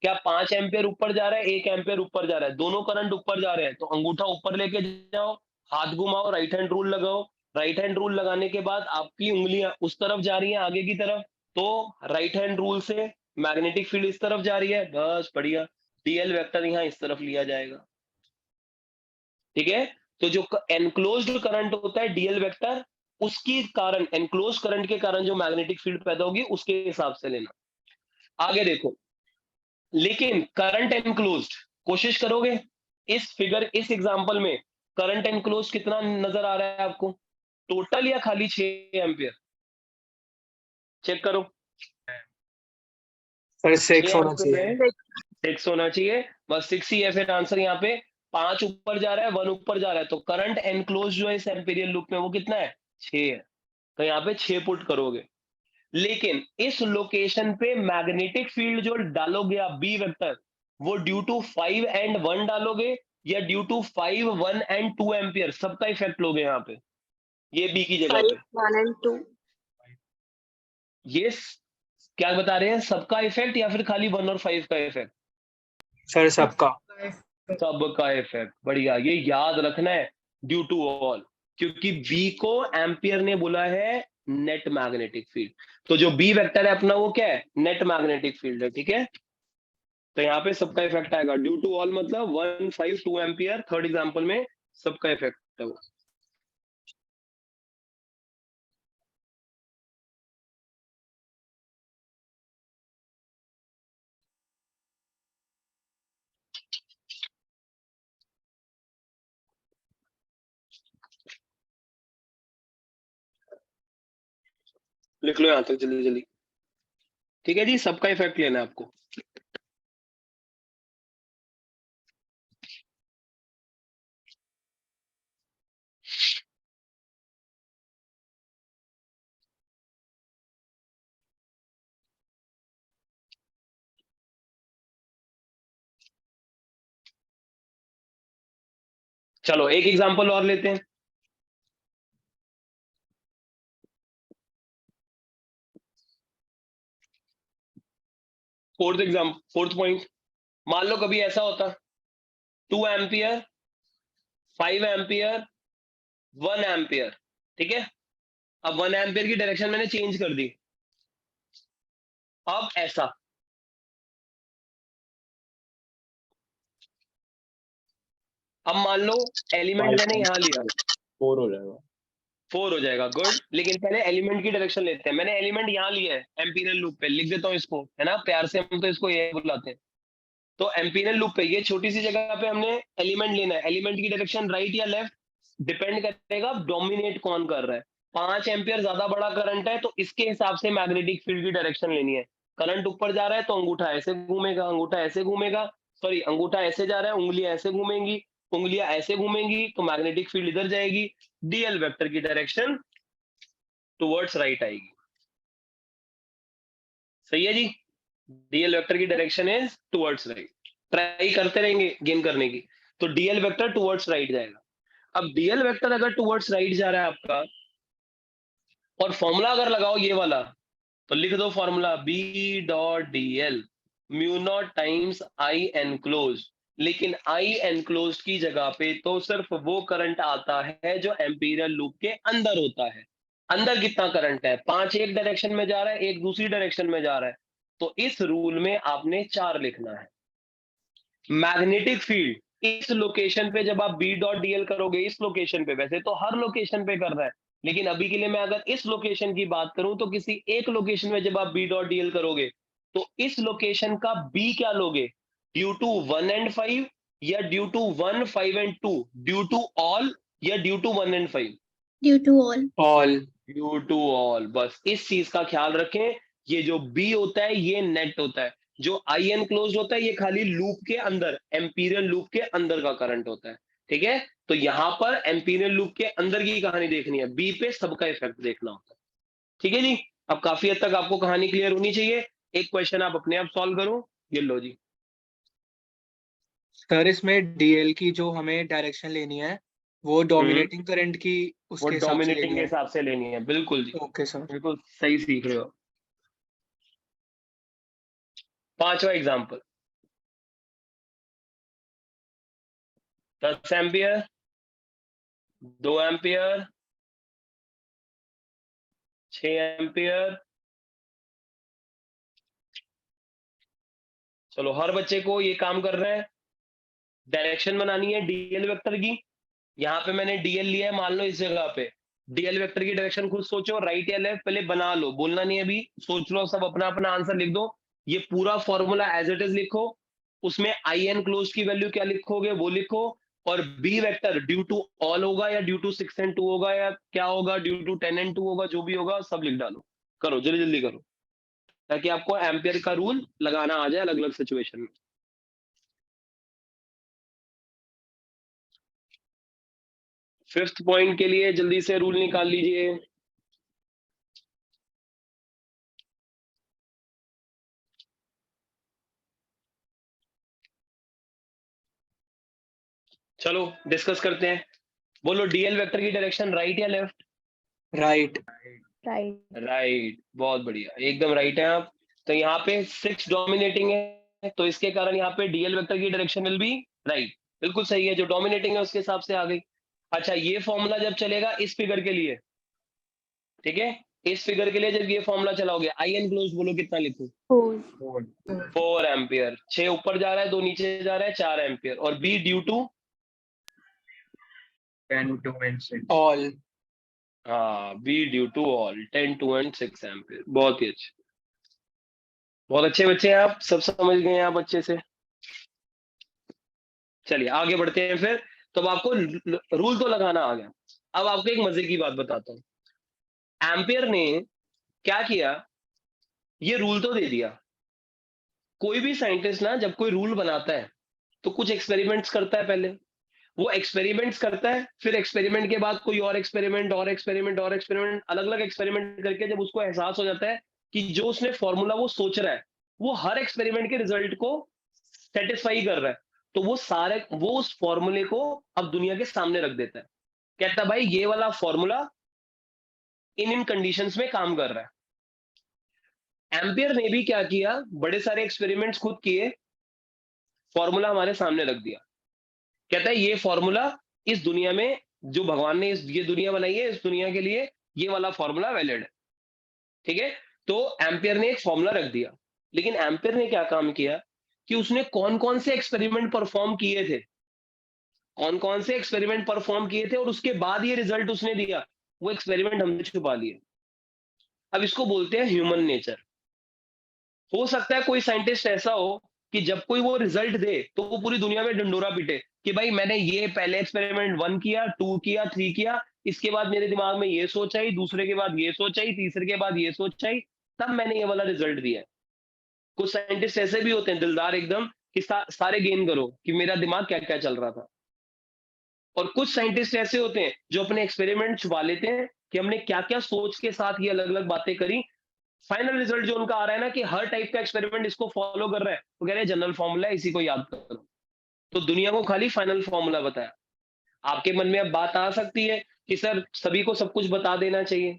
क्या 5 एम्पियर ऊपर जा रहा है, 1 एम्पियर ऊपर जा रहा है, दोनों करंट ऊपर जा रहे हैं, तो अंगूठा ऊपर लेके जाओ, हाथ घुमाओ, राइट हैंड रूल लगाओ। राइट हैंड रूल लगाने के बाद आपकी उंगलियां उस तरफ जा रही हैं आगे की तरफ, तो राइट हैंड रूल से मैग्नेटिक फील्ड इस तरफ जा रही है, बस बढ़िया। डीएल वेक्टर यहाँ इस तरफ लिया जाएगा, ठीक है। तो जो एनक्लोज्ड करंट होता है डीएल वेक्टर, उसकी कारण, एनक्लोज करंट के कारण जो मैग्नेटिक फील्ड पैदा होगी उसके हिसाब से लेना। आगे देखो, लेकिन करंट एनक्लोज्ड, कोशिश करोगे इस फिगर, इस एग्जांपल में करंट एनक्लोज कितना नजर आ रहा है आपको, टोटल या खाली 6 एम्पियर? चेक करो। सर 6 6 होना एम्पियर चाहिए। है, 6 होना चाहिए, बस 6 ही है फिर आंसर यहाँ पे। 5 ऊपर जा रहा है, 1 ऊपर जा रहा है, तो करंट एनक्लोज जो है इस एम्पीरियल लूप में वो कितना है, 6 है। तो यहाँ पे 6 पुट करोगे। लेकिन इस लोकेशन पे मैग्नेटिक फील्ड जो डालोगे आप बी वेक्टर, वो ड्यू टू 5 एंड 1 डालोगे या ड्यू टू 5, 1 एंड 2 एम्पियर सबका इफेक्ट लोगे यहाँ पे, ये बी की जगह 5, पे। 1 and 2. ये क्या बता रहे हैं, सबका इफेक्ट या फिर खाली 1 और 5 का इफेक्ट? सर सबका। सबका इफेक्ट, बढ़िया, ये याद रखना है, ड्यू टू ऑल, क्योंकि बी को एम्पियर ने बोला है नेट मैग्नेटिक फील्ड। तो जो बी वेक्टर है अपना वो क्या है, नेट मैग्नेटिक फील्ड है, ठीक है। तो यहाँ पे सबका इफेक्ट आएगा, ड्यू टू ऑल मतलब 1, 5, 2 एम्पियर, थर्ड एग्जांपल में सबका इफेक्ट है वो। लिख लो यहाँ तक जल्दी जल्दी, ठीक है जी, सबका इफेक्ट लेना है आपको। चलो एक एग्जांपल और लेते हैं। फोर्थ पॉइंट, मान लो कभी ऐसा होता 2 एम्पियर, 5 एम्पियर, 1 एम्पियर, ठीक है। अब 1 एम्पियर की डायरेक्शन मैंने चेंज कर दी। अब ऐसा, अब मान लो एलिमेंट मैंने यहां लिया, 4 हो जाएगा। 4 हो जाएगा, गुड। लेकिन पहले एलिमेंट की डायरेक्शन लेते हैं। मैंने एलिमेंट यहां लिया है एम्पिरियल लूप पे, लिख देता हूं इसको, है ना, प्यार से हम तो इसको ये बुलाते हैं। तो एम्पिरियल लूप पे ये छोटी सी जगह पे हमने एलिमेंट लेना है। एलिमेंट की डायरेक्शन राइट या लेफ्ट डिपेंड करेगा डोमिनेट कौन कर रहा है। 5 एम्पियर ज्यादा बड़ा करंट है तो इसके हिसाब से मैग्नेटिक फील्ड की डायरेक्शन लेनी है। करंट ऊपर जा रहा है तो अंगूठा ऐसे घूमेगा, अंगूठा ऐसे घूमेगा, सॉरी अंगूठा ऐसे जा रहा है, उंगलियां ऐसे घूमेंगी, उंगलियां ऐसे घूमेंगी, तो मैग्नेटिक फील्ड इधर जाएगी। डीएल वेक्टर की डायरेक्शन टुवर्ड्स राइट आएगी। सही है जी, डीएल वेक्टर की direction is towards right. Try करते रहेंगे गेन करने की। तो डीएल वेक्टर टुवर्ड्स राइट जाएगा। अब डीएल वेक्टर अगर टुवर्ड्स राइट जा रहा है आपका, और फॉर्मूला अगर लगाओ ये वाला, तो लिख दो formula B dot D L mu naught times I enclose. लेकिन आई एनक्लोज की जगह पे तो सिर्फ वो करंट आता है जो एम्पीरियल लूप के अंदर होता है। अंदर कितना करंट है, 5 एक डायरेक्शन में जा रहा है, एक दूसरी डायरेक्शन में जा रहा है। तो इस रूल में आपने 4 लिखना है। मैग्नेटिक फील्ड इस लोकेशन पे जब आप बी डॉट डीएल करोगे, इस लोकेशन पे, वैसे तो हर लोकेशन पे कर रहा है, लेकिन अभी के लिए मैं अगर इस लोकेशन की बात करूं तो किसी एक लोकेशन में जब आप बी डॉट डीएल करोगे तो इस लोकेशन का बी क्या लोगे, ड्यू टू 1 एंड 5, या due to 1 5 and 2, due to all, या due to 1 and 5, due to all. All. Due to all. बस इस चीज का ख्याल रखें। ये जो बी होता है ये नेट होता है, जो आई एन क्लोज होता है ये खाली लूप के अंदर, एम्पीरियल लूप के अंदर का करंट होता है, ठीक है। तो यहां पर एम्पीरियल लूप के अंदर की कहानी देखनी है, बी पे सबका इफेक्ट देखना होता है, ठीक है जी। अब काफी हद तक आपको कहानी क्लियर होनी चाहिए। एक क्वेश्चन आप अपने आप सॉल्व करो, ये लो जी। सर इसमें डीएल की जो हमें डायरेक्शन लेनी है वो डोमिनेटिंग करंट की वो उसके हिसाब से डोमिनेटिंग लेनी के है। हिसाब से लेनी है, बिल्कुल जी, ओके सर। बिल्कुल सही सीख रहे हो। 5वां एग्जाम्पल, 10 एम्पियर, 2 एम्पियर, 6 एम्पियर। चलो हर बच्चे को ये काम कर रहे हैं, डायरेक्शन बनानी है डीएल वेक्टर की। यहाँ पे मैंने डीएल लिया है, मान लो इस जगह पे। डीएल वेक्टर की डायरेक्शन खुद सोचो, राइट या लेफ्ट, पहले बना लो, बोलना नहीं है अभी, सोच लो, सब अपना अपना आंसर लिख दो। ये पूरा फॉर्मूला एज इट इज लिखो, उसमें आई एन क्लोज की वैल्यू क्या लिखोगे वो लिखो, और B vector due to all होगा या ड्यू टू 6 एंड 2 होगा या क्या होगा, ड्यू टू 10 एंड 2 होगा, जो भी होगा सब लिख डालो। करो जल्दी जल्दी करो, ताकि आपको एम्पियर का रूल लगाना आ जाए अलग अलग सिचुएशन में। फिफ्थ पॉइंट के लिए जल्दी से रूल निकाल लीजिए। चलो डिस्कस करते हैं। बोलो डीएल वेक्टर की डायरेक्शन राइट या लेफ्ट? राइट। राइट। राइट, बहुत बढ़िया, एकदम राइट है आप। तो यहाँ पे 6 डोमिनेटिंग है, तो इसके कारण यहाँ पे डीएल वेक्टर की डायरेक्शन विल बी राइट। बिल्कुल सही है, जो डोमिनेटिंग है उसके हिसाब से आ गई। अच्छा, ये फॉर्मूला जब चलेगा इस फिगर के लिए, ठीक है, इस फिगर के लिए जब ये फॉर्मूला चलाओगे, आई एन क्लोज बोलो कितना लिखूं? 4 एम्पियर। 6 ऊपर जा रहा है, 2 नीचे जा रहा है, 4 एम्पियर। और B due to 10 2 and 6 all. हाँ, B due to all 10 2 and 6 ampere. बहुत ही अच्छे, बहुत अच्छे बच्चे हैं आप, सब समझ गए हैं आप अच्छे से। चलिए आगे बढ़ते हैं फिर। तो अब आपको रूल तो लगाना आ गया। अब आपको एक मजे की बात बताता हूं। एम्पियर ने क्या किया, ये रूल तो दे दिया। कोई भी साइंटिस्ट ना जब कोई रूल बनाता है तो कुछ एक्सपेरिमेंट्स करता है पहले। वो एक्सपेरिमेंट्स करता है, फिर एक्सपेरिमेंट के बाद कोई और एक्सपेरिमेंट, और एक्सपेरिमेंट, और एक्सपेरिमेंट, अलग अलग एक्सपेरिमेंट करके जब उसको एहसास हो जाता है कि जो उसने फॉर्मूला वो सोच रहा है वो हर एक्सपेरिमेंट के रिजल्ट को सेटिस्फाई कर रहा है, तो वो उस फॉर्मूले को अब दुनिया के सामने रख देता है, कहता है भाई ये वाला फॉर्मूला इन कंडीशंस में काम कर रहा है। एम्पियर ने भी क्या किया, बड़े सारे एक्सपेरिमेंट्स खुद किए, फॉर्मूला हमारे सामने रख दिया, कहता है ये फॉर्मूला इस दुनिया में, जो भगवान ने ये दुनिया बनाई है, इस दुनिया के लिए ये वाला फॉर्मूला वैलिड है। ठीक है, तो एम्पियर ने एक फॉर्मूला रख दिया, लेकिन एम्पियर ने क्या काम किया कि उसने कौन कौन से एक्सपेरिमेंट परफॉर्म किए थे, कौन कौन से एक्सपेरिमेंट परफॉर्म किए थे और उसके बाद ये रिजल्ट उसने दिया, वो एक्सपेरिमेंट हमने छुपा लिए। अब इसको बोलते हैं ह्यूमन नेचर। हो सकता है कोई साइंटिस्ट ऐसा हो कि जब कोई वो रिजल्ट दे तो वो पूरी दुनिया में डंडोरा पीटे कि भाई मैंने ये पहले एक्सपेरिमेंट 1 किया, 2 किया, 3 किया, इसके बाद मेरे दिमाग में ये सोच आई, दूसरे के बाद ये सोच आई, तीसरे के बाद ये सोच आई, तब मैंने ये वाला रिजल्ट दिया है। कुछ साइंटिस्ट ऐसे भी होते हैं दिलदार एकदम कि सारे गेन करो कि मेरा दिमाग क्या क्या चल रहा था। और कुछ साइंटिस्ट ऐसे होते हैं जो अपने एक्सपेरिमेंट छुपा लेते हैं कि हमने क्या क्या सोच के साथ ये अलग अलग बातें करी। फाइनल रिजल्ट जो उनका आ रहा है ना कि हर टाइप का एक्सपेरिमेंट इसको फॉलो कर रहा है, वो कह रहे हैं जनरल फॉर्मूला है, इसी को याद करो। तो दुनिया को खाली फाइनल फॉर्मूला बताया। आपके मन में अब बात आ सकती है कि सर सभी को सब कुछ बता देना चाहिए,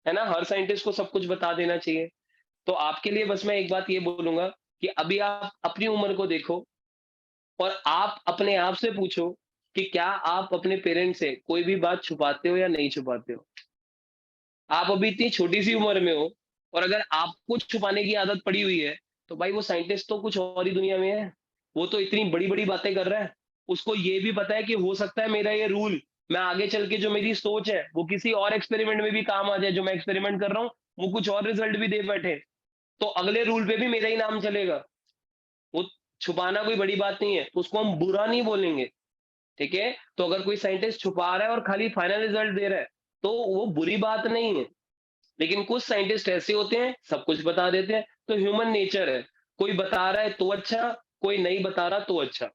है ना, हर साइंटिस्ट को सब कुछ बता देना चाहिए। तो आपके लिए बस मैं एक बात ये बोलूंगा कि अभी आप अपनी उम्र को देखो और आप अपने आप से पूछो कि क्या आप अपने पेरेंट्स से कोई भी बात छुपाते हो या नहीं छुपाते हो। आप अभी इतनी छोटी सी उम्र में हो और अगर आपको छुपाने की आदत पड़ी हुई है, तो भाई वो साइंटिस्ट तो कुछ और ही दुनिया में है। वो तो इतनी बड़ी बड़ी बातें कर रहा है, उसको ये भी पता है कि हो सकता है मेरा ये रूल, मैं आगे चल के जो मेरी सोच है वो किसी और एक्सपेरिमेंट में भी काम आ जाए, जो मैं एक्सपेरिमेंट कर रहा हूँ वो कुछ और रिजल्ट भी दे बैठे, तो अगले रूल पे भी मेरा ही नाम चलेगा। वो छुपाना कोई बड़ी बात नहीं है, तो उसको हम बुरा नहीं बोलेंगे। ठीक है, तो अगर कोई साइंटिस्ट छुपा रहा है और खाली फाइनल रिजल्ट दे रहा है तो वो बुरी बात नहीं है। लेकिन कुछ साइंटिस्ट ऐसे होते हैं सब कुछ बता देते हैं, तो ह्यूमन नेचर है, कोई बता रहा है तो अच्छा, कोई नहीं बता रहा तो अच्छा।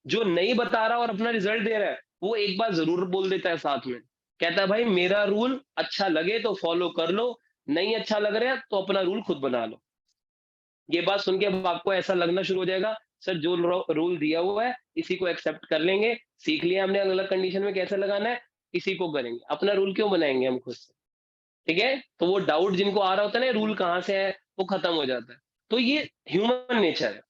जो नहीं बता रहा और अपना रिजल्ट दे रहा है वो एक बार जरूर बोल देता है साथ में, कहता है भाई मेरा रूल अच्छा लगे तो फॉलो कर लो, नहीं अच्छा लग रहा है तो अपना रूल खुद बना लो। ये बात सुन के अब आपको ऐसा लगना शुरू हो जाएगा सर जो रूल दिया हुआ है इसी को एक्सेप्ट कर लेंगे, सीख लिया हमने अलग अलग कंडीशन में कैसे लगाना है, इसी को करेंगे, अपना रूल क्यों बनाएंगे हम खुद से। ठीक है, तो वो डाउट जिनको आ रहा होता है ना रूल कहाँ से है, वो खत्म हो जाता है। तो ये ह्यूमन नेचर है।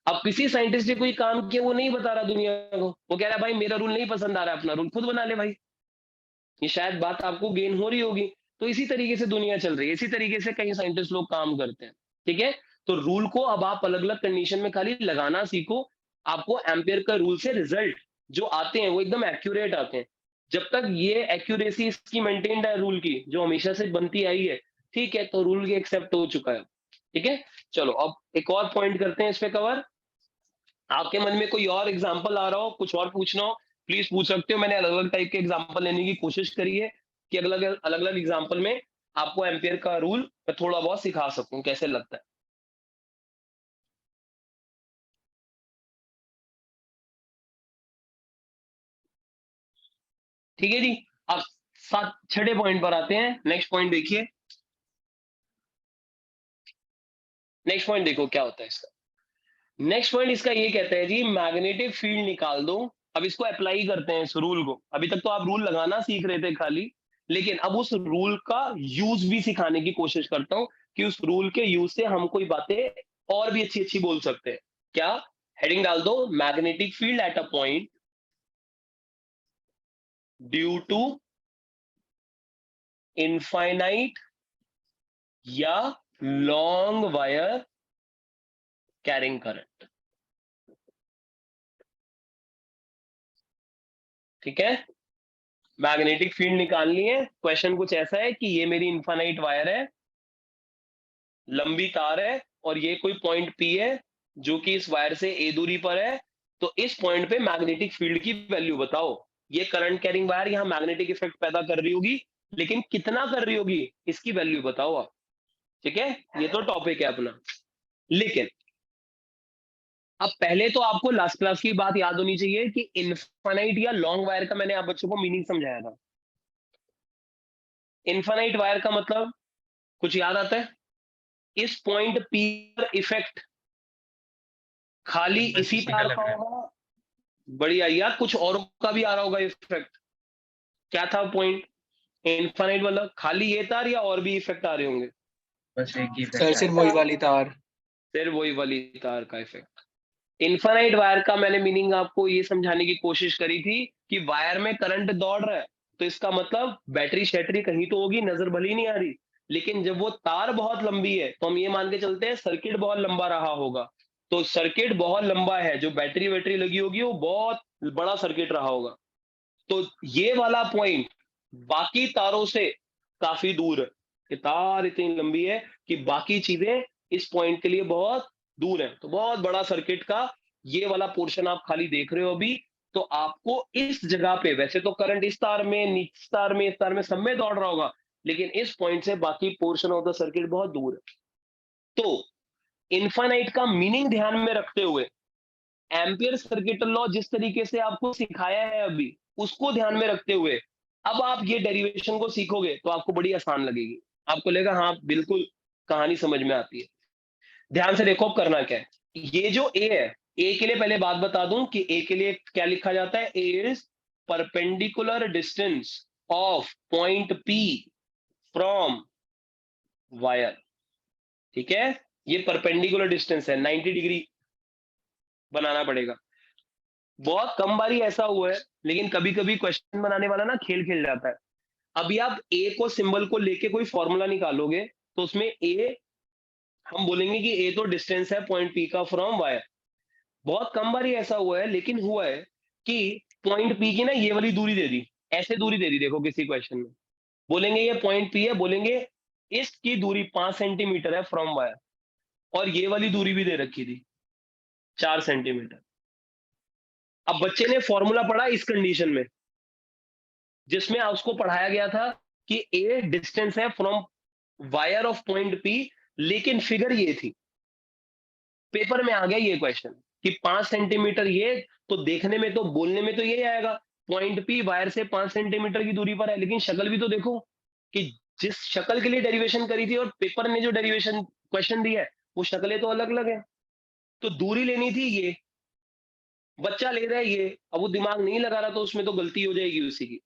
अब किसी साइंटिस्ट ने कोई काम किया वो नहीं बता रहा दुनिया को, वो कह रहा है भाई मेरा रूल नहीं पसंद आ रहा है, अपना रूल खुद बना ले भाई। ये शायद बात आपको गेन हो रही होगी। तो इसी तरीके से दुनिया चल रही है, इसी तरीके से कई साइंटिस्ट लोग काम करते हैं। ठीक है, तो रूल को अब आप अलग अलग कंडीशन में खाली लगाना सीखो, आपको एम्पियर का रूल से रिजल्ट जो आते हैं वो एकदम एक्यूरेट आते हैं। जब तक ये एक्यूरेसी इसकी मेंटेन्ड है रूल की जो हमेशा से बनती आई है, ठीक है, तो रूल की एक्सेप्ट हो चुका है। ठीक है, चलो अब एक और पॉइंट करते हैं इस पे कवर। आपके मन में कोई और एग्जांपल आ रहा हो, कुछ और पूछना हो, प्लीज पूछ सकते हो। मैंने अलग अलग टाइप के एग्जांपल लेने की कोशिश करी है कि अलग अलग अलग एग्जांपल में आपको एम्पियर का रूल मैं थोड़ा बहुत सिखा सकूं कैसे लगता है। ठीक है जी, अब सात छठे पॉइंट पर आते हैं। नेक्स्ट पॉइंट देखिए, नेक्स्ट पॉइंट देखो क्या होता है इसका। नेक्स्ट पॉइंट इसका ये कहता है जी मैग्नेटिक फील्ड निकाल दो। अब इसको अप्लाई करते हैं इस रूल को। अभी तक तो आप रूल लगाना सीख रहे थे खाली, लेकिन अब उस रूल का यूज भी सिखाने की कोशिश करता हूं कि उस रूल के यूज से हम कोई बातें और भी अच्छी अच्छी बोल सकते हैं। क्या, हेडिंग डाल दो magnetic field at a point due to infinite या लॉन्ग वायर कैरिंग करंट। ठीक है, मैग्नेटिक फील्ड निकालनी है। क्वेश्चन कुछ ऐसा है कि ये मेरी इनफाइनाइट वायर है, लंबी तार है, और ये कोई पॉइंट पी है जो कि इस वायर से ए दूरी पर है। तो इस पॉइंट पे मैग्नेटिक फील्ड की वैल्यू बताओ। ये करंट कैरिंग वायर यहाँ मैग्नेटिक इफेक्ट पैदा कर रही होगी, लेकिन कितना कर रही होगी इसकी वैल्यू बताओ आप। ठीक है, ये तो टॉपिक है अपना। लेकिन अब पहले तो आपको लास्ट क्लास की बात याद होनी चाहिए कि इनफाइनाइट या लॉन्ग वायर का मैंने आप बच्चों को मीनिंग समझाया था। इनफाइनाइट वायर का मतलब कुछ याद आता है? इस पॉइंट पी पर इफेक्ट खाली मैं इसी सीधा तार लग का रहा है। होगा बढ़िया यार, कुछ औरों का भी आ रहा होगा इफेक्ट। क्या था पॉइंट? इनफाइनाइट मतलब खाली ये तार या और भी इफेक्ट आ रहे होंगे? बस एक ही सर सिर्फ इफेक्ट वही वाली तार। फिर वही वाली तार का इफेक्ट। इनफाइनाइट वायर का मैंने मीनिंग आपको ये समझाने की कोशिश करी थी कि वायर में करंट दौड़ रहा है, तो इसका मतलब बैटरी शैटरी कहीं तो होगी, नजर भली नहीं आ रही। लेकिन जब वो तार बहुत लंबी है तो हम ये मान के चलते हैं सर्किट बहुत लंबा रहा होगा। तो सर्किट बहुत लंबा है, जो बैटरी वैटरी लगी होगी वो बहुत बड़ा सर्किट रहा होगा। तो ये वाला पॉइंट बाकी तारों से काफी दूर है, कि तार इतनी लंबी है कि बाकी चीजें इस पॉइंट के लिए बहुत दूर है। तो बहुत बड़ा सर्किट का ये वाला पोर्शन आप खाली देख रहे हो अभी। तो आपको इस जगह पे, वैसे तो करंट इस तार में, इस तार में, इस तार में, सब में दौड़ रहा होगा, लेकिन इस पॉइंट से बाकी पोर्शन ऑफ द सर्किट बहुत दूर है। तो इनफाइनाइट का मीनिंग ध्यान में रखते हुए एम्पियर सर्किट लॉ जिस तरीके से आपको सिखाया है अभी, उसको ध्यान में रखते हुए अब आप ये डेरिवेशन को सीखोगे तो आपको बड़ी आसान लगेगी। आपको लगेगा हाँ बिल्कुल, कहानी समझ में आती है। ध्यान से देखो अब करना क्या है। ये जो ए है, ए के लिए पहले बात बता दूं कि ए के लिए क्या लिखा जाता है। A is perpendicular distance of point P from wire. ठीक है, ये परपेंडिकुलर डिस्टेंस है, 90 डिग्री बनाना पड़ेगा। बहुत कम बारी ऐसा हुआ है, लेकिन कभी कभी क्वेश्चन बनाने वाला ना खेल खेल जाता है। अभी आप ए को सिंबल को लेके कोई फॉर्मूला निकालोगे तो उसमें ए, हम बोलेंगे कि ए तो डिस्टेंस है पॉइंट पी का फ्रॉम वायर। बहुत कम बारी ऐसा हुआ है, लेकिन हुआ है कि पॉइंट पी की ना ये वाली दूरी दे दी, ऐसे दूरी दे दी। देखो किसी क्वेश्चन में बोलेंगे ये पॉइंट पी है, बोलेंगे इसकी दूरी 5 सेंटीमीटर है फ्रॉम वायर, और ये वाली दूरी भी दे रखी थी 4 सेंटीमीटर। अब बच्चे ने फॉर्मूला पढ़ा इस कंडीशन में, जिसमें उसको पढ़ाया गया था कि ए डिस्टेंस है from wire of point P, लेकिन फिगर ये थी। पेपर में आ गया ये क्वेश्चन कि 5 सेंटीमीटर, ये तो देखने में तो, बोलने में तो ये आएगा पॉइंट पी वायर से 5 सेंटीमीटर की दूरी पर है, लेकिन शक्ल भी तो देखो कि जिस शक्ल के लिए डेरिवेशन करी थी और पेपर ने जो डेरिवेशन क्वेश्चन दिया है वो शक्लें तो अलग अलग है। तो दूरी लेनी थी ये, बच्चा ले रहा है ये, अब वो दिमाग नहीं लगा रहा तो उसमें तो गलती हो जाएगी उसी की।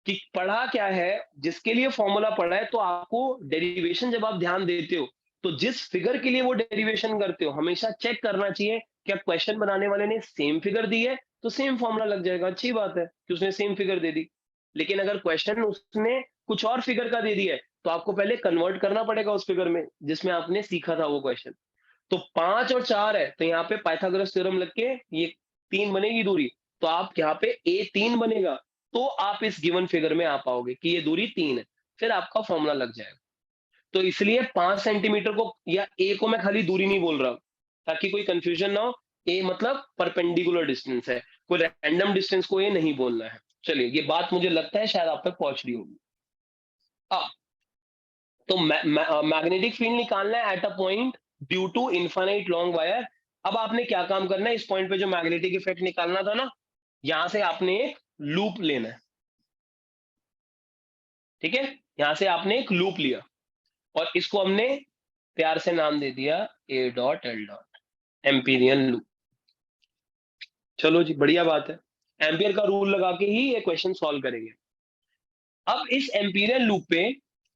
कि पढ़ा क्या है, जिसके लिए फॉर्मूला पढ़ा है, तो आपको डेरिवेशन जब आप ध्यान देते हो तो जिस फिगर के लिए वो डेरिवेशन करते हो हमेशा चेक करना चाहिए क्या क्वेश्चन बनाने वाले ने सेम फिगर दी है, तो सेम फॉर्मूला लग जाएगा। अच्छी बात है कि उसने सेम फिगर दे दी। लेकिन अगर क्वेश्चन उसने कुछ और फिगर का दे दिया है तो आपको पहले कन्वर्ट करना पड़ेगा उस फिगर में जिसमें आपने सीखा था वो क्वेश्चन। तो 5 और 4 है, तो यहाँ पे पाइथागोरस थ्योरम लग के ये 3 बनेगी दूरी, तो आप यहाँ पे A3 बनेगा, तो आप इस गिवन फिगर में आ पाओगे कि ये दूरी 3 है, फिर आपका फॉर्मूला लग जाएगा। तो इसलिए 5 सेंटीमीटर को या ए को मैं खाली दूरी नहीं बोल रहा हूं, ताकि कोई कंफ्यूजन ना हो। ए मतलब परपेंडिकुलर डिस्टेंस है, कोई रैंडम डिस्टेंस को ए नहीं बोलना है। चलिए, ये बात मुझे लगता है शायद आप तक पहुंच रही होगी। अब तो मैग्नेटिक फील्ड निकालना है at a point due to infinite long wire. अब आपने क्या काम करना है, इस पॉइंट पे जो मैग्नेटिक इफेक्ट निकालना था ना, यहां से आपने एक लूप लेना है। ठीक है, यहां से आपने एक लूप लिया और इसको हमने प्यार से नाम दे दिया ए dot L dot, Amperian loop. चलो जी, बढ़िया बात है। एम्पियर का रूल लगा के ही ये क्वेश्चन सॉल्व करेंगे। अब इस एम्पीरियन लूप पे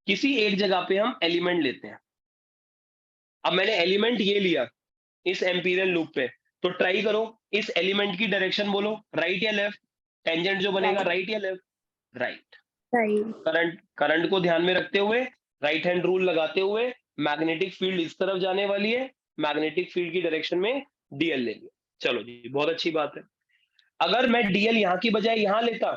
किसी एक जगह पे हम एलिमेंट लेते हैं। अब मैंने एलिमेंट ये लिया इस एम्पीरियल लूप पे, तो ट्राई करो इस एलिमेंट की डायरेक्शन बोलो, राइट या लेफ्ट। टेंजेंट जो बनेगा राइट या left, right. Right. Current current को ध्यान में रखते हुए, राइट हैंड रूल लगाते हुए, मैग्नेटिक फील्ड इस तरफ जाने वाली है, मैग्नेटिक फील्ड की डायरेक्शन में डीएल लेंगे। चलो जी, बहुत अच्छी बात है। अगर मैं डीएल यहाँ की बजाय यहाँ लेता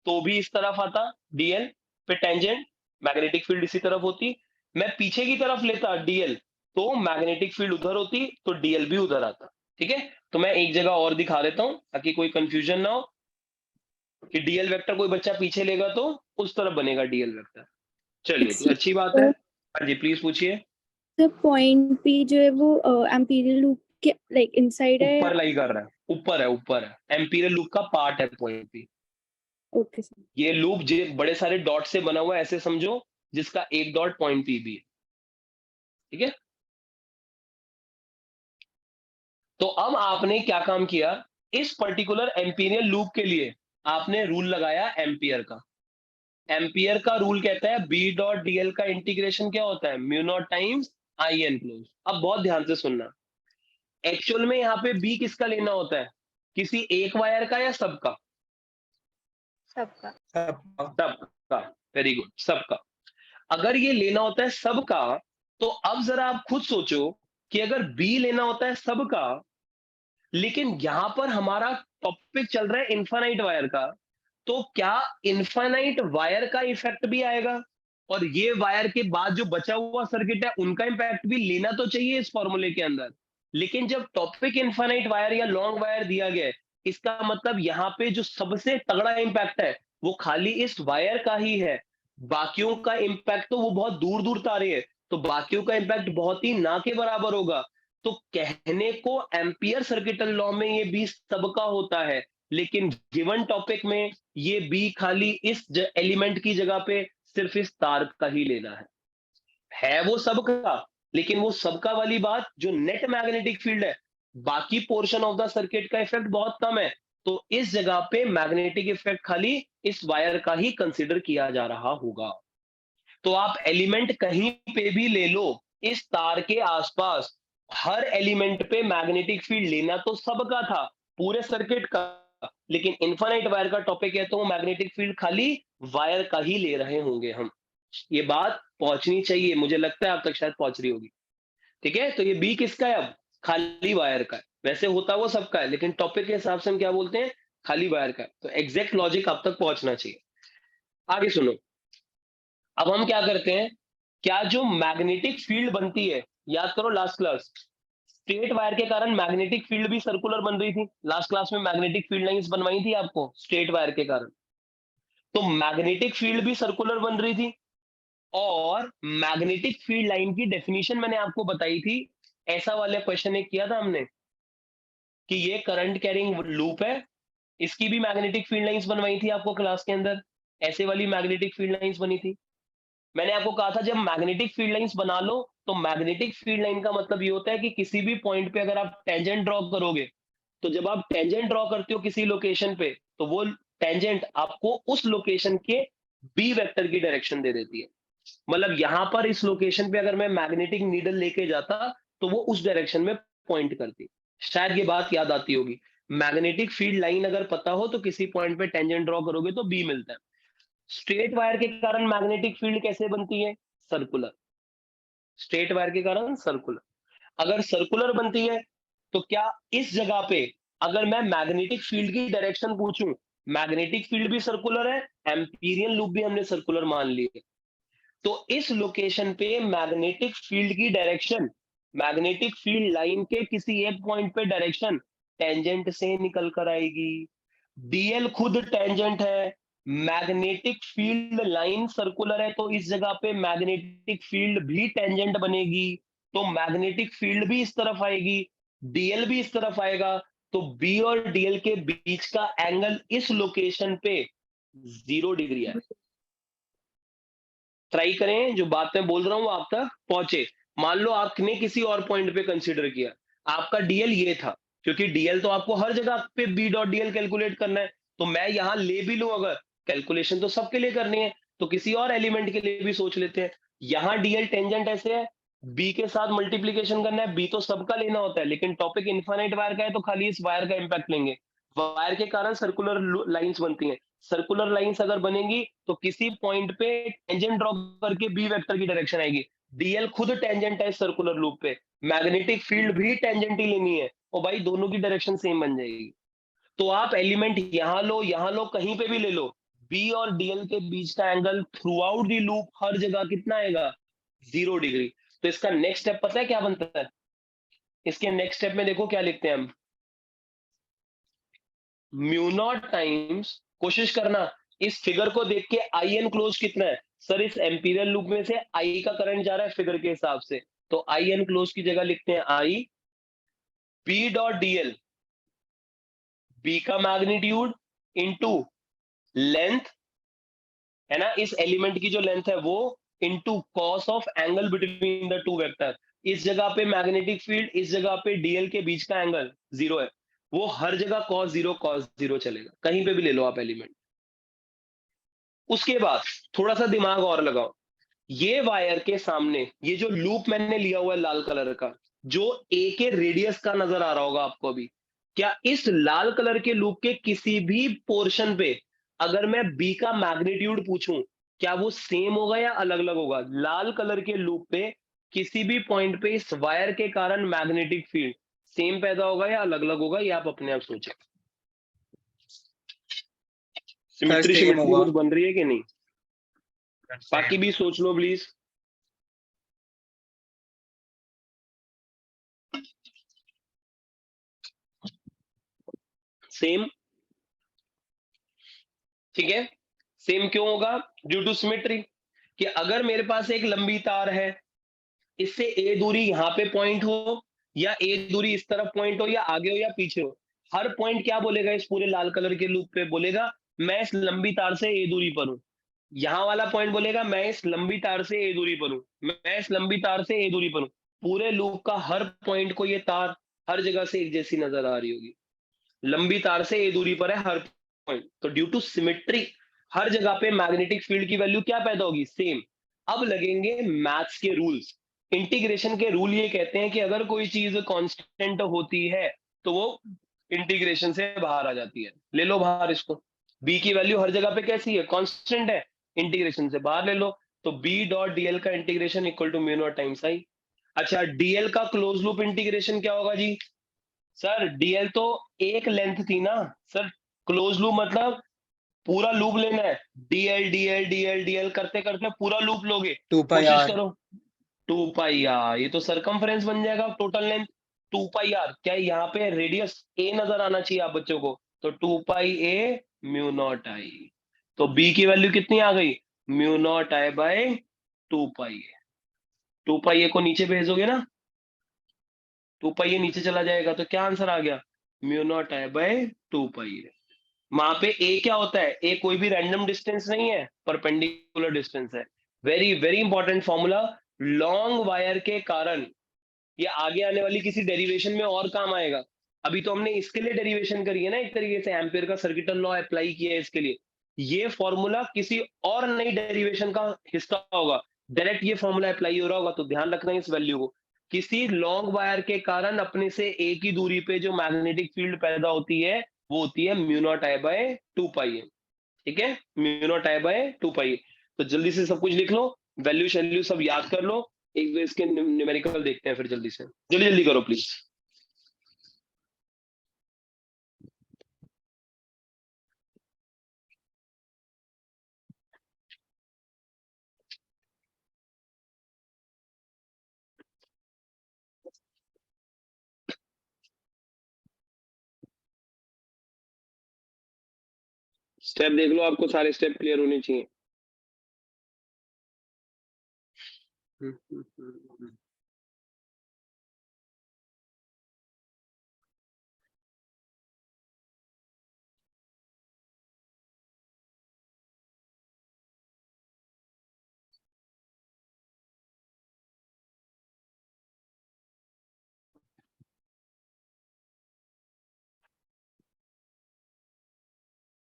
तो भी इस तरफ आता डीएल पे टेंजेंट, मैग्नेटिक फील्ड इसी तरफ होती। मैं पीछे की तरफ लेता डीएल तो मैग्नेटिक फील्ड उधर होती, तो डीएल भी उधर आता। ठीक है, तो मैं एक जगह और दिखा देता हूं ताकि कोई कंफ्यूजन ना हो कि डीएल वेक्टर कोई बच्चा पीछे लेगा तो उस तरफ बनेगा डीएल वेक्टर। चलिए जी, अच्छी बात है। हाँ जी, प्लीज पूछिए। तो पॉइंट पी जो है वो एम्पीरियल लूप के लाइक इनसाइड है या ऊपर लाई कर रहा है, ऊपर है, ऊपर है। एम्पीरियल लूप का पार्ट है पॉइंट पी। Okay sir. ये लूप बड़े सारे डॉट से बना हुआ है, ऐसे समझो, जिसका एक डॉट पॉइंट पी भी है। ठीक है, तो अब आपने क्या काम किया, इस पर्टिकुलर एम्पीरियल लूप के लिए आपने रूल लगाया एम्पियर का। एम्पियर का रूल कहता है बी डॉट डीएल का इंटीग्रेशन क्या होता है, mu naught times I enclose. अब बहुत ध्यान से सुनना, एक्चुअल में यहाँ पे बी किसका लेना होता है, किसी एक वायर का या सबका? सबका। सबका, वेरी गुड, सबका। अगर ये लेना होता है सबका, तो अब जरा आप खुद सोचो कि अगर बी लेना होता है सबका, लेकिन यहां पर हमारा टॉपिक चल रहा है इन्फानाइट वायर का, तो क्या इन्फानाइट वायर का इफेक्ट भी आएगा? और ये वायर के बाद जो बचा हुआ सर्किट है उनका इंपैक्ट भी लेना तो चाहिए इस फॉर्मूले के अंदर। लेकिन जब टॉपिक इन्फानाइट वायर या लॉन्ग वायर दिया गया है, इसका मतलब यहाँ पे जो सबसे तगड़ा इंपैक्ट है वो खाली इस वायर का ही है। बाकियों का इंपैक्ट तो वो बहुत दूर दूर तारे है, तो बाकियों का इंपैक्ट बहुत ही ना के बराबर होगा। तो कहने को एम्पियर सर्किटल लॉ में ये बी सबका होता है, लेकिन गिवन टॉपिक में ये बी खाली इस एलिमेंट की जगह पे सिर्फ इस तार का ही लेना है वो सबका, लेकिन वो सबका वाली बात जो नेट मैग्नेटिक फील्ड है, बाकी पोर्शन ऑफ द सर्किट का इफेक्ट बहुत कम है, तो इस जगह पे मैग्नेटिक इफेक्ट खाली इस वायर का ही कंसिडर किया जा रहा होगा। तो आप एलिमेंट कहीं पे भी ले लो, इस तार के आसपास हर एलिमेंट पे मैग्नेटिक फील्ड लेना तो सबका था, पूरे सर्किट का, लेकिन इन्फिनिट वायर का टॉपिक है तो वो मैग्नेटिक फील्ड खाली वायर का ही ले रहे होंगे हम। ये बात पहुंचनी चाहिए, मुझे लगता है आप तक शायद पहुंच रही होगी। ठीक है, तो ये बी किसका है, अब खाली वायर का है। वैसे होता वो सबका है, लेकिन टॉपिक के हिसाब से हम क्या बोलते हैं, खाली वायर का है। तो एग्जैक्ट लॉजिक आप तक पहुंचना चाहिए। आगे सुनो, अब हम क्या करते हैं, क्या जो मैग्नेटिक फील्ड बनती है, याद करो लास्ट क्लास, स्ट्रेट वायर के कारण मैग्नेटिक फील्ड भी सर्कुलर बन रही थी। लास्ट क्लास में मैग्नेटिक फील्ड लाइंस बनवाई थी आपको स्ट्रेट वायर के कारण, तो मैग्नेटिक फील्ड भी सर्कुलर बन रही थी। और मैग्नेटिक फील्ड लाइन की डेफिनेशन मैंने आपको बताई थी, ऐसा वाला क्वेश्चन एक किया था हमने कि ये करंट कैरिंग लूप है, इसकी भी मैग्नेटिक फील्ड लाइंस बनवाई थी आपको क्लास के अंदर, ऐसे वाली मैग्नेटिक फील्ड लाइंस बनी थी। मैंने आपको कहा था जब मैग्नेटिक फील्ड लाइंस बना लो, तो मैग्नेटिक फील्ड लाइन का मतलब ये होता है कि किसी भी पॉइंट पे अगर आप टेंजेंट ड्रॉ करोगे, तो जब आप टेंजेंट ड्रॉ करते हो किसी लोकेशन पे, तो वो टेंजेंट आपको उस लोकेशन के बी वेक्टर की डायरेक्शन दे देती है। मतलब यहां पर इस लोकेशन पे अगर मैं मैग्नेटिक नीडल लेके जाता, तो वो उस डायरेक्शन में पॉइंट करती। शायद ये बात याद आती होगी, मैग्नेटिक फील्ड लाइन अगर पता हो तो किसी पॉइंट पे टेंजेंट ड्रॉ करोगे तो बी मिलता है। स्ट्रेट वायर के कारण मैग्नेटिक फील्ड कैसे बनती है, सर्कुलर। स्ट्रेट वायर के कारण सर्कुलर। अगर सर्कुलर बनती है, तो क्या इस जगह पे अगर मैं मैग्नेटिक फील्ड की डायरेक्शन पूछूं, मैग्नेटिक फील्ड भी सर्कुलर है, एम्पीरियन लूप भी हमने सर्कुलर मान ली है, तो इस लोकेशन पे मैग्नेटिक फील्ड की डायरेक्शन, मैग्नेटिक फील्ड लाइन के किसी एक पॉइंट पे डायरेक्शन टेंजेंट से निकल कर आएगी। डीएल खुद टेंजेंट है, मैग्नेटिक फील्ड लाइन सर्कुलर है, तो इस जगह पे मैग्नेटिक फील्ड भी टेंजेंट बनेगी, तो मैग्नेटिक फील्ड भी इस तरफ आएगी, डीएल भी इस तरफ आएगा, तो बी और डीएल के बीच का एंगल इस लोकेशन पे 0 डिग्री है। ट्राई करें जो बात मैं बोल रहा हूं आप तक पहुंचे। मान लो आपने किसी और पॉइंट पे कंसीडर किया, आपका डीएल ये था, क्योंकि डीएल तो आपको हर जगह पे बी डॉट डीएल कैलकुलेट करना है, तो मैं यहां ले भी लूं, अगर कैलकुलेशन तो सबके लिए करनी है, तो किसी और एलिमेंट के लिए भी सोच लेते हैं। यहां डीएल टेंजेंट ऐसे है, बी के साथ मल्टीप्लीकेशन करना है, बी तो सबका लेना होता है, लेकिन टॉपिक इनफाइनाइट वायर का है तो खाली इस वायर का इंपैक्ट लेंगे। वायर के कारण सर्कुलर लाइंस बनती हैं, सर्कुलर लाइंस अगर बनेंगी तो किसी पॉइंट पे टेंजेंट ड्रॉ करके बी वेक्टर की डायरेक्शन आएगी। डीएल खुद टेंजेंट है सर्कुलर लूप पे, मैग्नेटिक फील्ड भी टेंजेंट ही लेनी है, और भाई दोनों की डायरेक्शन सेम बन जाएगी। तो आप एलिमेंट यहां लो, कहीं पे भी ले लो, बी और डीएल के बीच का angle throughout the loop हर जगह कितना आएगा, 0 डिग्री। तो इसका नेक्स्ट स्टेप पता है क्या बनता है, इसके नेक्स्ट स्टेप में देखो क्या लिखते हैं हम, म्यू नॉट टाइम्स, कोशिश करना इस फिगर को देख के आई एन क्लोज कितना है, सर इस एम्पीरियल लूप में से आई का करंट जा रहा है फिगर के हिसाब से, तो आई एन क्लोज की जगह लिखते हैं आई बी डॉट डीएल, बी का मैग्नीट्यूड इनटू लेंथ है ना, इस एलिमेंट की जो लेंथ है वो, into cos of angle between the two vector. इस जगह पे मैग्नेटिक फील्ड, इस जगह पे डीएल के बीच का एंगल 0 है, वो हर जगह cos 0 चलेगा, कहीं पे भी ले लो आप एलिमेंट। उसके बाद थोड़ा सा दिमाग और लगाओ, ये वायर के सामने ये जो लूप मैंने लिया हुआ है लाल कलर का, जो ए के रेडियस का नजर आ रहा होगा आपको अभी, क्या इस लाल कलर के लूप के किसी भी पोर्शन पे अगर मैं बी का मैग्नीट्यूड पूछूं, क्या वो सेम होगा या अलग अलग होगा? लाल कलर के लूप पे किसी भी पॉइंट पे इस वायर के कारण मैग्नेटिक फील्ड सेम पैदा होगा या अलग अलग होगा? ये आप अपने आप सोचें। सिमिट्री सेम सिमिट्री होगा। कुछ बन रही है कि नहीं? बाकी भी सोच लो प्लीज। सेम, ठीक है। सेम क्यों होगा? ड्यू टू सिमेट्री, कि अगर मेरे पास एक लंबी तार है, इससे ए दूरी यहाँ पे पॉइंट हो या ए दूरी इस तरफ पॉइंट हो या आगे हो या पीछे हो, हर पॉइंट क्या बोलेगा इस पूरे लाल कलर के लूप पे? बोलेगा मैं इस लंबी तार से ए दूरी पर हूं। यहाँ वाला पॉइंट बोलेगा मैं इस लंबी तार से ए दूरी पर हूं, मैं इस लंबी तार से ए दूरी पर हूं। पूरे लूप का हर पॉइंट को ये तार हर जगह से एक जैसी नजर आ रही होगी। लंबी तार से ए दूरी पर है हर पॉइंट, तो ड्यू टू सिमेट्री हर जगह पे मैग्नेटिक फील्ड की वैल्यू क्या पैदा होगी? सेम। अब लगेंगे मैथ्स के रूल्स। इंटीग्रेशन के रूल ये कहते हैं कि अगर कोई चीज कांस्टेंट होती है तो वो इंटीग्रेशन से बाहर आ जाती है। ले लो बाहर इसको, बी की वैल्यू हर जगह पे कैसी है? कांस्टेंट है, इंटीग्रेशन से बाहर ले लो। तो बी डॉट डीएल का integration equal to mu naught times I. अच्छा, डीएल का क्लोज लूप इंटीग्रेशन क्या होगा जी? सर डीएल तो एक लेंथ थी ना सर, क्लोज लूप मतलब पूरा लूप लेना है। डीएल डीएल डीएल डीएल करते करते पूरा लूप लोगे, 2 पाई कोशिश आर। करो। 2 पाई आर, ये तो सरकमफ्रेंस बन जाएगा टोटल लेंथ। 2 पाई आर, क्या यहाँ पे रेडियस ए नजर आना चाहिए आप बच्चों को? तो 2 पाई ए म्यू नॉट आई। तो बी की वैल्यू कितनी आ गई? म्यू नॉट आई बाय 2 पाई ए। 2 पाई ए को नीचे भेजोगे ना, 2 पाई ए नीचे चला जाएगा, तो क्या आंसर आ गया? म्यू नॉट आई बाय 2 पाई ए। वहां पे ए क्या होता है? ए कोई भी रैंडम डिस्टेंस नहीं है, परपेंडिकुलर डिस्टेंस है। Very very important formula. Long wire के कारण ये आगे आने वाली किसी डेरिवेशन में और काम आएगा। अभी तो हमने इसके लिए डेरिवेशन करी है ना, एक तरीके से एम्पियर का सर्किटल लॉ अप्लाई किया है इसके लिए। ये फॉर्मूला किसी और नई डेरिवेशन का हिस्सा होगा, डायरेक्ट ये फॉर्मूला अप्लाई हो रहा होगा, तो ध्यान रखना इस वैल्यू को। किसी लॉन्ग वायर के कारण अपने से ए की दूरी पे जो मैग्नेटिक फील्ड पैदा होती है वो होती है म्यू नॉट आई बाय 2 पाई ए। ठीक है, म्यू नॉट आई बाय 2 पाई। तो जल्दी से सब कुछ लिख लो, वैल्यू शैल्यू सब याद कर लो। एक इसके न्यूमेरिकल देखते हैं फिर, जल्दी से जल्दी जल्दी करो प्लीज। स्टेप देख लो, आपको सारे स्टेप क्लियर होने चाहिए।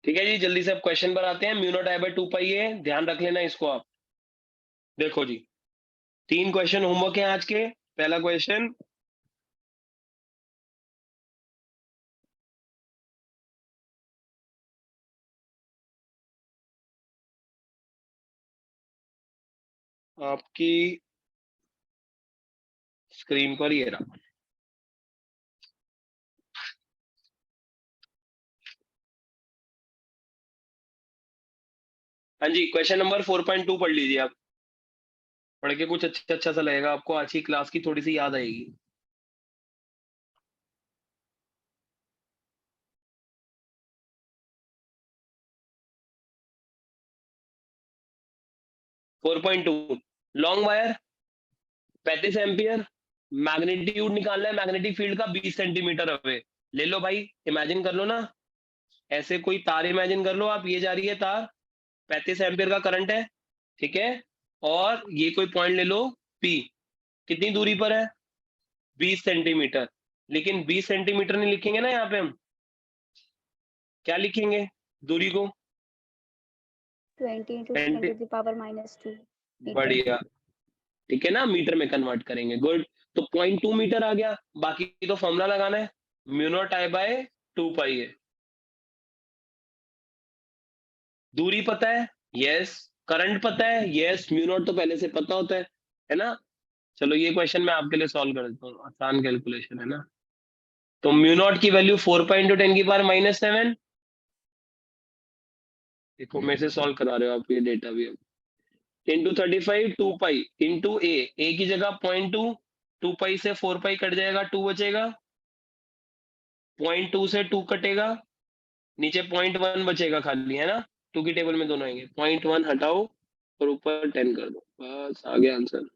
ठीक है जी, जल्दी से अब क्वेश्चन पर आते हैं। म्यू नॉट आई बाय 2 पाई ए, ध्यान रख लेना इसको आप। देखो जी, 3 क्वेश्चन होमवर्क है आज के। पहला क्वेश्चन, आपकी स्क्रीन पर ये रहा। हाँ जी, क्वेश्चन नंबर 4.2 पढ़ लीजिए आप। पढ़ के कुछ अच्छा अच्छा सा लगेगा आपको, आज की क्लास की थोड़ी सी याद आएगी। 4.2, लॉन्ग वायर 35 एम्पियर, मैग्नेट्यूड निकालना है मैग्नेटिक फील्ड का 20 सेंटीमीटर अवे। ले लो भाई, इमेजिन कर लो ना, ऐसे कोई तार इमेजिन कर लो आप, ये जा रही है तार, 35 एम्पियर का करंट है, ठीक है। और ये कोई पॉइंट ले लो P, कितनी दूरी पर है? 20 सेंटीमीटर। लेकिन 20 सेंटीमीटर नहीं लिखेंगे ना यहाँ पे हम, क्या लिखेंगे दूरी को? 20 into 10 20 to the power -2 metre. बढ़िया, ठीक है ना, मीटर में कन्वर्ट करेंगे, गुड। तो 0.2 मीटर आ गया, बाकी तो फॉर्मूला लगाना है, म्यू नॉट आई बाय 2 पाई है। दूरी पता है, यस। करंट पता है, यस। म्यू नॉट तो पहले से पता होता है ना। चलो ये क्वेश्चन मैं आपके लिए सॉल्व कर देता हूँ, आसान कैलकुलेशन है ना। तो म्यू नॉट की वैल्यू 4.10⁻⁷। देखो मेरे से सॉल्व करा रहे हो आप, ये डेटा भी इंटू 35 2 पाई इंटू ए की जगह 0.2, 2 पाई से 4 पाई कट जाएगा, 2 बचेगा, 0.2 से 2 कटेगा, नीचे 0.1 बचेगा खाली, है ना। 2 की टेबल में दोनों आएंगे, 0.1 हटाओ और ऊपर 10 कर दो, बस आ गया आंसर।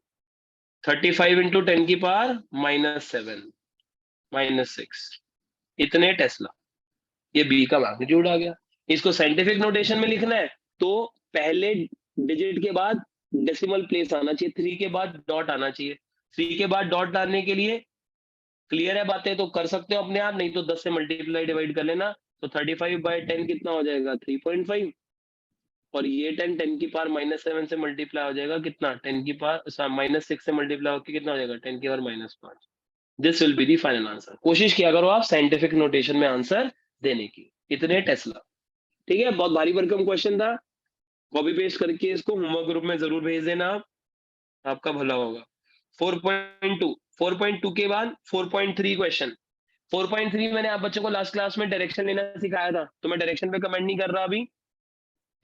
35 इंटू 10 की पावर -7 -6, इतने टेस्ला। ये बी का मैग्नीट्यूड आ गया। इसको साइंटिफिक नोटेशन में लिखना है तो पहले डिजिट के बाद डेसिमल प्लेस आना चाहिए, 3 के बाद डॉट आना चाहिए। 3 के बाद डॉट डालने के लिए क्लियर है बातें तो कर सकते हो अपने आप, नहीं तो 10 से मल्टीप्लाई डिवाइड कर लेना। तो 35/10 कितना हो जाएगा, 3.5। और ये 10 की पावर -7 से मल्टीप्लाई हो जाएगा कितना, 10 की पावर -6 से मल्टीप्लाई होकर कितना हो जाएगा, 10 की power -5। This will be the final answer. कोशिश किया करो आप साइंटिफिक नोटेशन में आंसर देने की। इतने टेस्ला, ठीक है। बहुत भारी भरकम क्वेश्चन था, कॉपी पेस्ट करके इसको होमवर्क ग्रुप में जरूर भेज देना आप, आपका भला होगा। 4.2 के बाद 4.3 क्वेश्चन। 4.3 मैंने आप बच्चों को लास्ट क्लास में डायरेक्शन लेना सिखाया था, तो मैं डायरेक्शन पे कमेंट नहीं कर रहा अभी,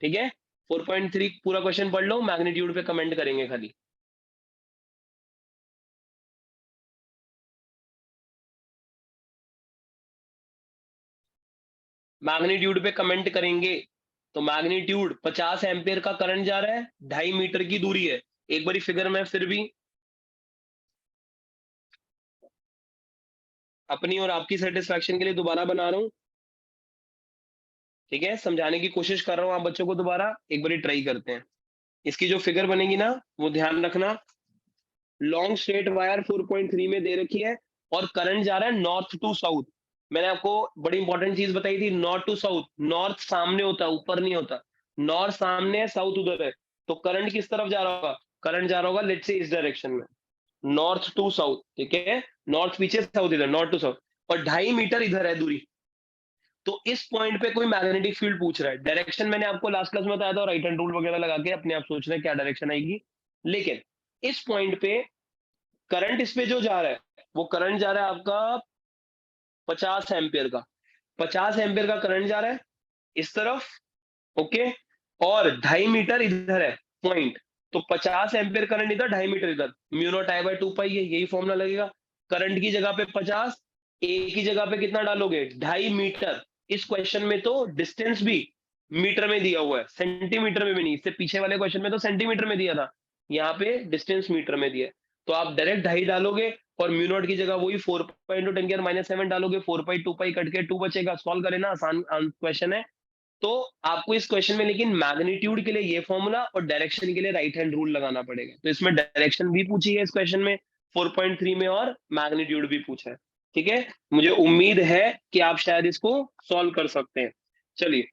ठीक है। 4.3 पूरा क्वेश्चन पढ़ लो, मैग्नीट्यूड पे कमेंट करेंगे खाली। मैग्नीट्यूड पे कमेंट करेंगे। तो मैग्नीट्यूड 50 एम्पियर का करंट जा रहा है, 2.5 मीटर की दूरी है। एक बारी फिगर में फिर भी अपनी और आपकी सेटिस्फैक्शन के लिए दोबारा बना रहा हूं, ठीक है। समझाने की कोशिश कर रहा हूं आप बच्चों को, दोबारा एक बारी ट्राई करते हैं। इसकी जो फिगर बनेगी ना वो ध्यान रखना। लॉन्ग स्ट्रेट वायर 4.3 में दे रखी है और करंट जा रहा है नॉर्थ टू साउथ। मैंने आपको बड़ी इंपॉर्टेंट चीज बताई थी, नॉर्थ टू साउथ। नॉर्थ सामने होता है, ऊपर नहीं होता। नॉर्थ सामने है, साउथ उधर है। तो करंट किस तरफ जा रहा होगा, करंट जा रहा होगा लेट्स से इस डायरेक्शन में, नॉर्थ टू साउथ, ठीक है। नॉर्थ पीछे, साउथ इधर, नॉर्थ टू साउथ। और 2.5 मीटर इधर है दूरी। तो इस पॉइंट पे कोई मैग्नेटिक फील्ड पूछ रहा है। डायरेक्शन मैंने आपको लास्ट क्लास में बताया था, राइट हैंड रूल वगैरह लगा के अपने आप सोच रहे हैं क्या डायरेक्शन आएगी। लेकिन इस पॉइंट पे करंट इस पे जो जा रहा है वो करंट जा रहा है आपका 50 एम्पियर का। 50 एम्पियर का करंट जा रहा है इस तरफ, ओके। और 2.5 मीटर इधर है पॉइंट। तो 50 एम्पियर करंट इधर, 2.5 मीटर इधर, म्यू नॉट आई बाय 2 पाई है, यही फॉर्मूला लगेगा। करंट की जगह पे 50, ए की जगह पे कितना डालोगे, 2.5 मीटर। इस क्वेश्चन में तो डिस्टेंस भी मीटर में दिया हुआ है, सेंटीमीटर में भी नहीं। इससे पीछे वाले क्वेश्चन में तो सेंटीमीटर में दिया था, यहाँ पे डिस्टेंस मीटर में दिया है। तो आप डायरेक्ट 2.5 डालोगे और म्यू नॉट की जगह वही 4.10⁻⁷ डालोगे, 4 पाई 2 पाई कट के 2 बचेगा। सॉल्व करें ना, आसान क्वेश्चन है। तो आपको इस क्वेश्चन में लेकिन मैग्नीट्यूड के लिए ये फॉर्मूला और डायरेक्शन के लिए राइट हैंड रूल लगाना पड़ेगा। तो इसमें डायरेक्शन भी पूछी है इस क्वेश्चन में 4.3 में, और मैग्नीट्यूड भी पूछा है, ठीक है। मुझे उम्मीद है कि आप शायद इसको सॉल्व कर सकते हैं। चलिए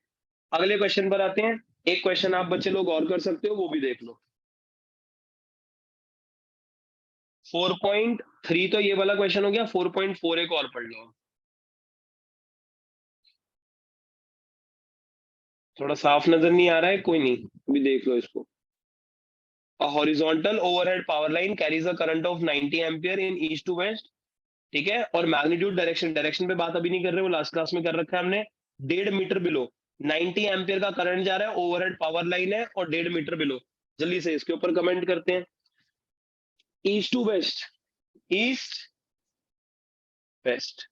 अगले क्वेश्चन पर आते हैं। एक क्वेश्चन आप बच्चे लोग और कर सकते हो, वो भी देख लो। 4.3 तो ये वाला क्वेश्चन हो गया, 4.4 एक और पढ़ लो। थोड़ा साफ नजर नहीं आ रहा है, कोई नहीं, अभी देख लो इसको। A horizontal overhead power line carries a current of 90 ampere in east to west, ठीक है। और मैग्नीट्यूड डायरेक्शन, डायरेक्शन पे बात अभी नहीं कर रहे, वो लास्ट क्लास में कर रखा है हमने। 1.5 मीटर बिलो 90 एम्पियर का करंट जा रहा है, ओवरहेड पावर लाइन है और 1.5 मीटर बिलो। जल्दी से इसके ऊपर कमेंट करते हैं। East to west, east west,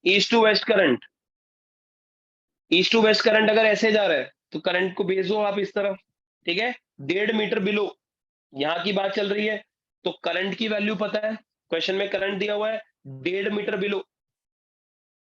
east to west current. East to west current अगर ऐसे जा रहा है तो करंट को भेजो आप इस तरफ, ठीक है। 1.5 मीटर बिलो यहां की बात चल रही है, तो करंट की वैल्यू पता है, क्वेश्चन में करंट दिया हुआ है 1.5 मीटर बिलो,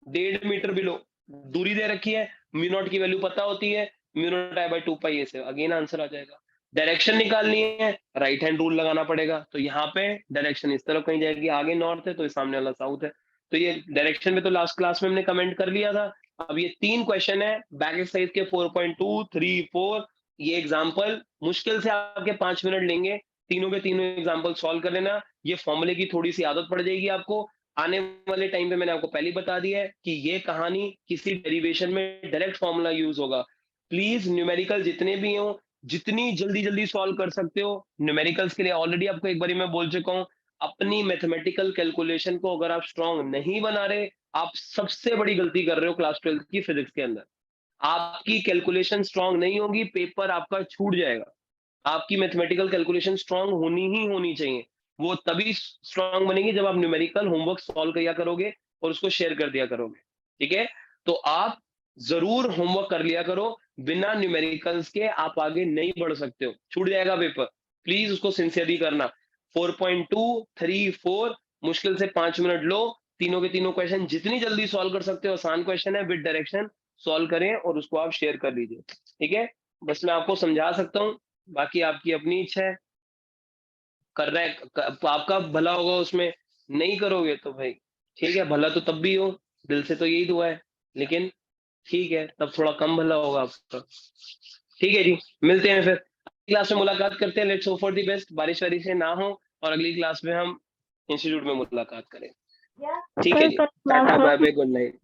1.5 मीटर बिलो दूरी दे रखी है। म्यू नॉट की वैल्यू पता होती है, म्यू नॉट आई बाय 2 पाई से अगेन आंसर आ जाएगा। डायरेक्शन निकालनी है, राइट हैंड रूल लगाना पड़ेगा। तो यहाँ पे डायरेक्शन इस तरफ कहीं जाएगी, आगे नॉर्थ है तो इस सामने वाला साउथ है। तो ये डायरेक्शन में तो लास्ट क्लास में हमने कमेंट कर लिया था। अब ये 3 क्वेश्चन है बैक एक्सरसाइज के 4.2, 3, 4। ये एग्जाम्पल मुश्किल से आपके 5 मिनट लेंगे, तीनों के तीनों एग्जाम्पल सॉल्व कर लेना। ये फॉर्मूले की थोड़ी सी आदत पड़ जाएगी आपको। आने वाले टाइम पे मैंने आपको पहले ही बता दिया है कि ये कहानी किसी डेरिवेशन में डायरेक्ट फॉर्मूला यूज होगा। प्लीज न्यूमेरिकल जितने भी हो, जितनी जल्दी जल्दी सॉल्व कर सकते हो। न्यूमेरिकल्स के लिए ऑलरेडी आपको एक बारी मैं बोल चुका हूँ, अपनी मैथमेटिकल कैलकुलेशन को अगर आप स्ट्रांग नहीं बना रहे, आप सबसे बड़ी गलती कर रहे हो क्लास 12th की फिजिक्स के अंदर। आपकी कैलकुलेशन स्ट्रांग नहीं होगी, पेपर आपका छूट जाएगा। आपकी मैथमेटिकल कैलकुलेशन स्ट्रांग होनी ही होनी चाहिए। वो तभी स्ट्रांग बनेगी जब आप न्यूमेरिकल होमवर्क सॉल्व किया करोगे और उसको शेयर कर दिया करोगे। ठीक है, तो आप जरूर होमवर्क कर लिया करो। बिना न्यूमेरिकल्स के आप आगे नहीं बढ़ सकते हो, छूट जाएगा पेपर। प्लीज उसको सिंसियरली करना। 4.2, 3, 4 मुश्किल से 5 मिनट लो, तीनों के तीनों क्वेश्चन जितनी जल्दी सॉल्व कर सकते हो, आसान क्वेश्चन है विद डायरेक्शन, सॉल्व करें और उसको आप शेयर कर लीजिए। ठीक है, बस मैं आपको समझा सकता हूँ, बाकी आपकी अपनी इच्छा है। कर रहा है आपका भला होगा उसमें, नहीं करोगे तो भाई ठीक है, भला तो तब भी हो, दिल से तो यही दुआ है, लेकिन ठीक है तब थोड़ा कम भला होगा आपका। ठीक है जी, मिलते हैं फिर अगली क्लास में, मुलाकात करते हैं। Let's hope for the best, बारिश वारिश से ना हो और अगली क्लास में हम इंस्टीट्यूट में मुलाकात करें। ठीक है जी, tata bye bye, good night.